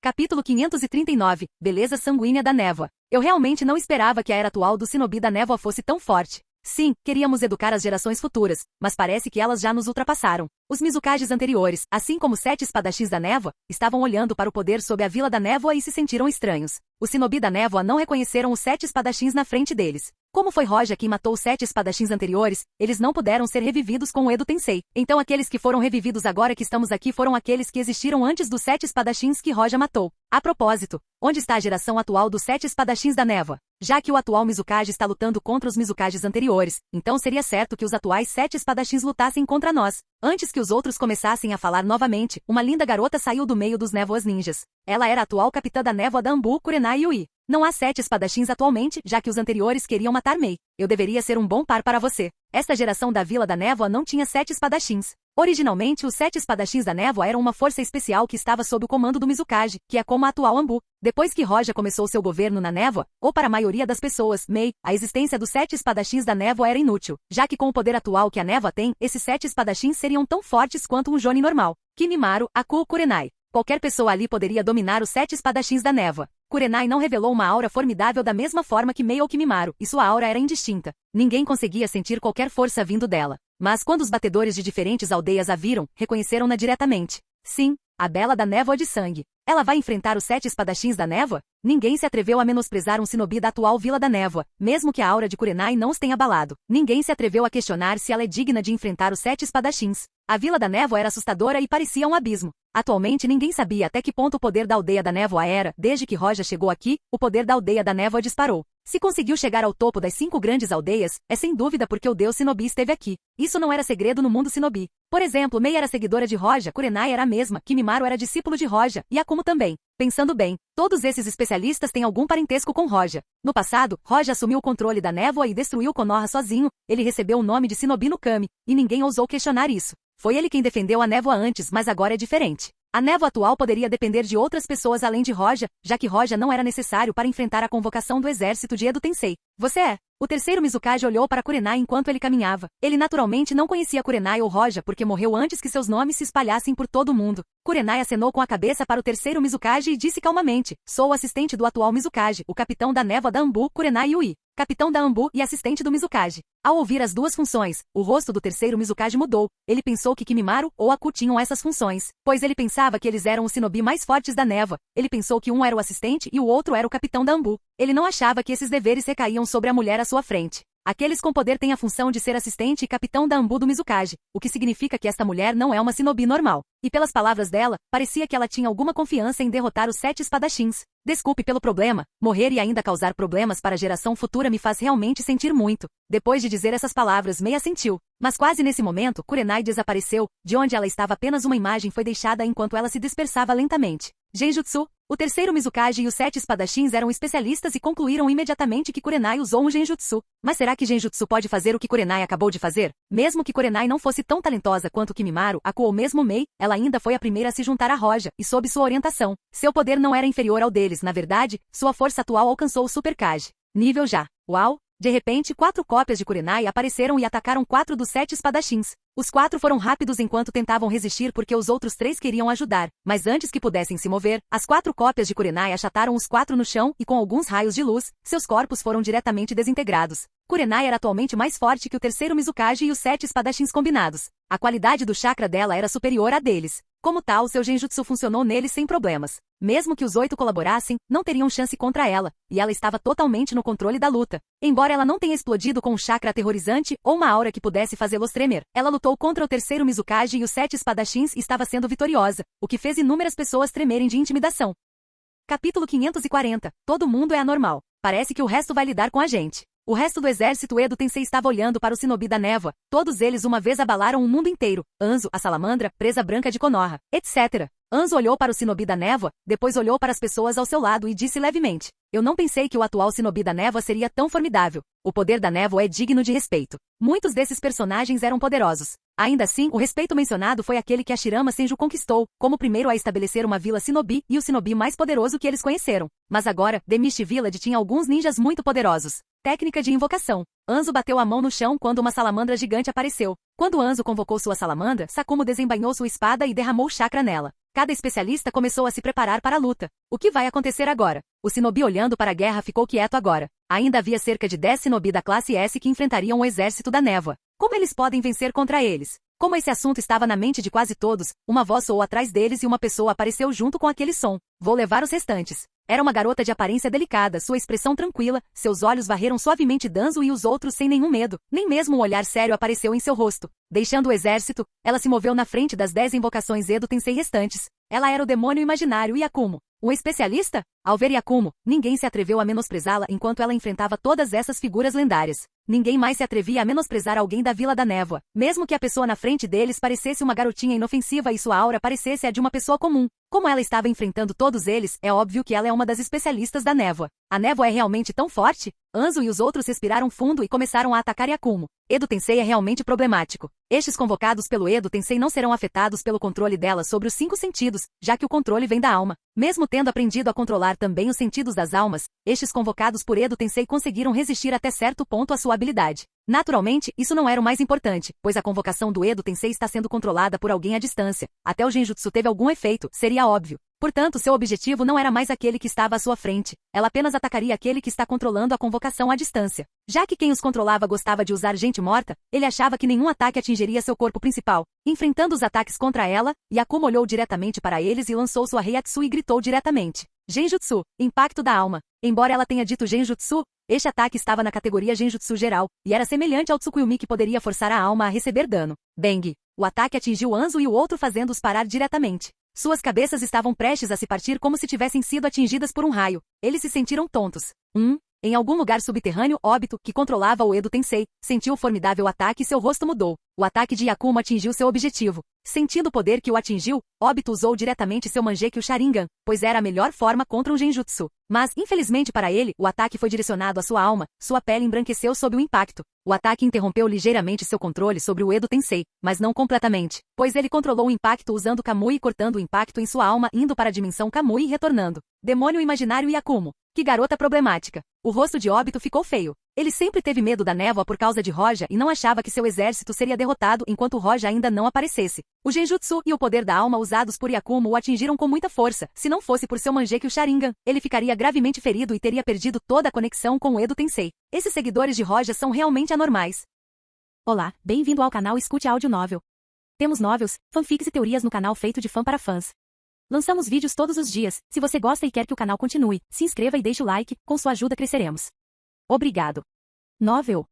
Capítulo 539, Beleza Sanguínea da Névoa. Eu realmente não esperava que a era atual do Shinobi da Névoa fosse tão forte. Sim, queríamos educar as gerações futuras, mas parece que elas já nos ultrapassaram. Os Mizukages anteriores, assim como 7 espadachins da névoa, estavam olhando para o poder sob a Vila da Névoa e se sentiram estranhos. Os Shinobi da Névoa não reconheceram os 7 espadachins na frente deles. Como foi Roja quem matou os 7 espadachins anteriores, eles não puderam ser revividos com o Edo Tensei. Então aqueles que foram revividos agora que estamos aqui foram aqueles que existiram antes dos 7 espadachins que Roja matou. A propósito, onde está a geração atual dos 7 espadachins da névoa? Já que o atual Mizukage está lutando contra os Mizukages anteriores, então seria certo que os atuais 7 espadachins lutassem contra nós. Antes que os outros começassem a falar novamente, uma linda garota saiu do meio dos névoas ninjas. Ela era a atual capitã da névoa da Anbu, Kurenai Yui. Não há 7 espadachins atualmente, já que os anteriores queriam matar Mei. Eu deveria ser um bom par para você. Esta geração da Vila da Névoa não tinha 7 espadachins. Originalmente, os 7 espadachins da névoa eram uma força especial que estava sob o comando do Mizukage, que é como a atual Anbu. Depois que Roja começou seu governo na névoa, ou para a maioria das pessoas, Mei, a existência dos 7 espadachins da névoa era inútil, já que com o poder atual que a névoa tem, esses 7 espadachins seriam tão fortes quanto um Jonin normal. Kimimaro, Aku, Kurenai. Qualquer pessoa ali poderia dominar os 7 espadachins da névoa. Kurenai não revelou uma aura formidável da mesma forma que Mei ou Kimimaro, e sua aura era indistinta. Ninguém conseguia sentir qualquer força vindo dela. Mas quando os batedores de diferentes aldeias a viram, reconheceram-na diretamente. Sim, a Bela da Névoa de Sangue. Ela vai enfrentar os 7 espadachins da névoa? Ninguém se atreveu a menosprezar um shinobi da atual Vila da Névoa, mesmo que a aura de Kurenai não os tenha abalado. Ninguém se atreveu a questionar se ela é digna de enfrentar os 7 espadachins. A Vila da Névoa era assustadora e parecia um abismo. Atualmente ninguém sabia até que ponto o poder da Aldeia da Névoa era. Desde que Roja chegou aqui, o poder da Aldeia da Névoa disparou. Se conseguiu chegar ao topo das 5 grandes aldeias, é sem dúvida porque o deus Shinobi esteve aqui. Isso não era segredo no mundo Shinobi. Por exemplo, Mei era seguidora de Roja, Kurenai era a mesma, Kimimaro era discípulo de Roja, e Akumo também. Pensando bem, todos esses especialistas têm algum parentesco com Roja. No passado, Roja assumiu o controle da névoa e destruiu Konoha sozinho, ele recebeu o nome de Shinobi no Kami, e ninguém ousou questionar isso. Foi ele quem defendeu a névoa antes, mas agora é diferente. A névoa atual poderia depender de outras pessoas além de Roja, já que Roja não era necessário para enfrentar a convocação do exército de Edo Tensei. Você é. O terceiro Mizukage olhou para Kurenai enquanto ele caminhava. Ele naturalmente não conhecia Kurenai ou Roja porque morreu antes que seus nomes se espalhassem por todo o mundo. Kurenai acenou com a cabeça para o terceiro Mizukage e disse calmamente: sou o assistente do atual Mizukage, o capitão da névoa da Anbu, Kurenai Yui. Capitão da Anbu e assistente do Mizukage. Ao ouvir as duas funções, o rosto do terceiro Mizukage mudou. Ele pensou que Kimimaru ou Aku tinham essas funções, pois ele pensava que eles eram os shinobi mais fortes da névoa. Ele pensou que um era o assistente e o outro era o capitão da Anbu. Ele não achava que esses deveres recaíam sobre a mulher à sua frente. Aqueles com poder têm a função de ser assistente e capitão da Anbu do Mizukage, o que significa que esta mulher não é uma shinobi normal. E pelas palavras dela, parecia que ela tinha alguma confiança em derrotar os 7 espadachins. Desculpe pelo problema, morrer e ainda causar problemas para a geração futura me faz realmente sentir muito. Depois de dizer essas palavras, Mei assentiu. Mas quase nesse momento, Kurenai desapareceu, de onde ela estava apenas uma imagem foi deixada enquanto ela se dispersava lentamente. Genjutsu. O terceiro Mizukage e os 7 espadachins eram especialistas e concluíram imediatamente que Kurenai usou um Genjutsu. Mas será que Genjutsu pode fazer o que Kurenai acabou de fazer? Mesmo que Kurenai não fosse tão talentosa quanto Kimimaru, Aku ou mesmo Mei, ela ainda foi a primeira a se juntar a Roja, e sob sua orientação. Seu poder não era inferior ao deles, na verdade, sua força atual alcançou o Super Kage. Nível já. Uau! De repente, 4 cópias de Kurenai apareceram e atacaram 4 dos 7 espadachins. Os 4 foram rápidos enquanto tentavam resistir porque os outros 3 queriam ajudar, mas antes que pudessem se mover, as 4 cópias de Kurenai achataram os 4 no chão e com alguns raios de luz, seus corpos foram diretamente desintegrados. Kurenai era atualmente mais forte que o terceiro Mizukage e os 7 espadachins combinados. A qualidade do chakra dela era superior à deles. Como tal, seu Genjutsu funcionou neles sem problemas. Mesmo que os 8 colaborassem, não teriam chance contra ela, e ela estava totalmente no controle da luta. Embora ela não tenha explodido com um chakra aterrorizante ou uma aura que pudesse fazê-los tremer, ela lutou contra o terceiro Mizukage e os 7 espadachins e estava sendo vitoriosa, o que fez inúmeras pessoas tremerem de intimidação. Capítulo 540. Todo mundo é anormal. Parece que o resto vai lidar com a gente. O resto do exército Edo Tensei estava olhando para o shinobi da névoa. Todos eles uma vez abalaram o mundo inteiro. Anzo, a salamandra, presa branca de Konoha, etc. Anzo olhou para o shinobi da névoa, depois olhou para as pessoas ao seu lado e disse levemente: eu não pensei que o atual shinobi da névoa seria tão formidável. O poder da névoa é digno de respeito. Muitos desses personagens eram poderosos. Ainda assim, o respeito mencionado foi aquele que a Shirama Senju conquistou, como o primeiro a estabelecer uma vila shinobi e o shinobi mais poderoso que eles conheceram. Mas agora, The Mist Village tinha alguns ninjas muito poderosos. Técnica de invocação. Anzo bateu a mão no chão quando uma salamandra gigante apareceu. Quando Anzo convocou sua salamandra, Sakumo desembainhou sua espada e derramou chakra nela. Cada especialista começou a se preparar para a luta. O que vai acontecer agora? O shinobi olhando para a guerra ficou quieto agora. Ainda havia cerca de 10 shinobi da classe S que enfrentariam o exército da névoa. Como eles podem vencer contra eles? Como esse assunto estava na mente de quase todos, uma voz soou atrás deles e uma pessoa apareceu junto com aquele som. Vou levar os restantes. Era uma garota de aparência delicada, sua expressão tranquila, seus olhos varreram suavemente Danzo e os outros sem nenhum medo. Nem mesmo um olhar sério apareceu em seu rosto. Deixando o exército, ela se moveu na frente das 10 invocações Edo Tensei restantes. Ela era o demônio imaginário Yakumo. Um especialista? Ao ver Yakumo, ninguém se atreveu a menosprezá-la enquanto ela enfrentava todas essas figuras lendárias. Ninguém mais se atrevia a menosprezar alguém da Vila da Névoa, mesmo que a pessoa na frente deles parecesse uma garotinha inofensiva e sua aura parecesse a de uma pessoa comum. Como ela estava enfrentando todos eles, é óbvio que ela é uma das especialistas da névoa. A névoa é realmente tão forte? Anzo e os outros respiraram fundo e começaram a atacar Yakumo. Edo Tensei é realmente problemático. Estes convocados pelo Edo Tensei não serão afetados pelo controle dela sobre os 5 sentidos, já que o controle vem da alma. Mesmo tendo aprendido a controlar também os sentidos das almas, estes convocados por Edo Tensei conseguiram resistir até certo ponto à sua habilidade. Naturalmente, isso não era o mais importante, pois a convocação do Edo Tensei está sendo controlada por alguém à distância. Até o Genjutsu teve algum efeito, seria óbvio. Portanto, seu objetivo não era mais aquele que estava à sua frente. Ela apenas atacaria aquele que está controlando a convocação à distância. Já que quem os controlava gostava de usar gente morta, ele achava que nenhum ataque atingiria seu corpo principal. Enfrentando os ataques contra ela, Yakumo olhou diretamente para eles e lançou sua Reiatsu e gritou diretamente: Genjutsu, impacto da alma. Embora ela tenha dito Genjutsu, este ataque estava na categoria Genjutsu geral, e era semelhante ao Tsukuyomi que poderia forçar a alma a receber dano. Bang! O ataque atingiu Anzo e o outro fazendo-os parar diretamente. Suas cabeças estavam prestes a se partir como se tivessem sido atingidas por um raio. Eles se sentiram tontos. Em algum lugar subterrâneo, Obito, que controlava o Edo Tensei, sentiu o formidável ataque e seu rosto mudou. O ataque de Yakumo atingiu seu objetivo. Sentindo o poder que o atingiu, Obito usou diretamente seu Mangekyo Sharingan, pois era a melhor forma contra um Genjutsu. Mas, infelizmente para ele, o ataque foi direcionado à sua alma, sua pele embranqueceu sob o impacto. O ataque interrompeu ligeiramente seu controle sobre o Edo Tensei, mas não completamente, pois ele controlou o impacto usando Kamui, cortando o impacto em sua alma, indo para a dimensão Kamui e retornando. Demônio imaginário Yakumo. Que garota problemática. O rosto de Obito ficou feio. Ele sempre teve medo da névoa por causa de Roja e não achava que seu exército seria derrotado enquanto Roja ainda não aparecesse. O Genjutsu e o poder da alma usados por Yakumo o atingiram com muita força. Se não fosse por seu Mangekyo Sharingan, ele ficaria gravemente ferido e teria perdido toda a conexão com o Edo Tensei. Esses seguidores de Roja são realmente anormais. Olá, bem-vindo ao canal Escute Áudio Novel. Temos novels, fanfics e teorias no canal feito de fã para fãs. Lançamos vídeos todos os dias. Se você gosta e quer que o canal continue, se inscreva e deixe o like, com sua ajuda cresceremos. Obrigado. Novel.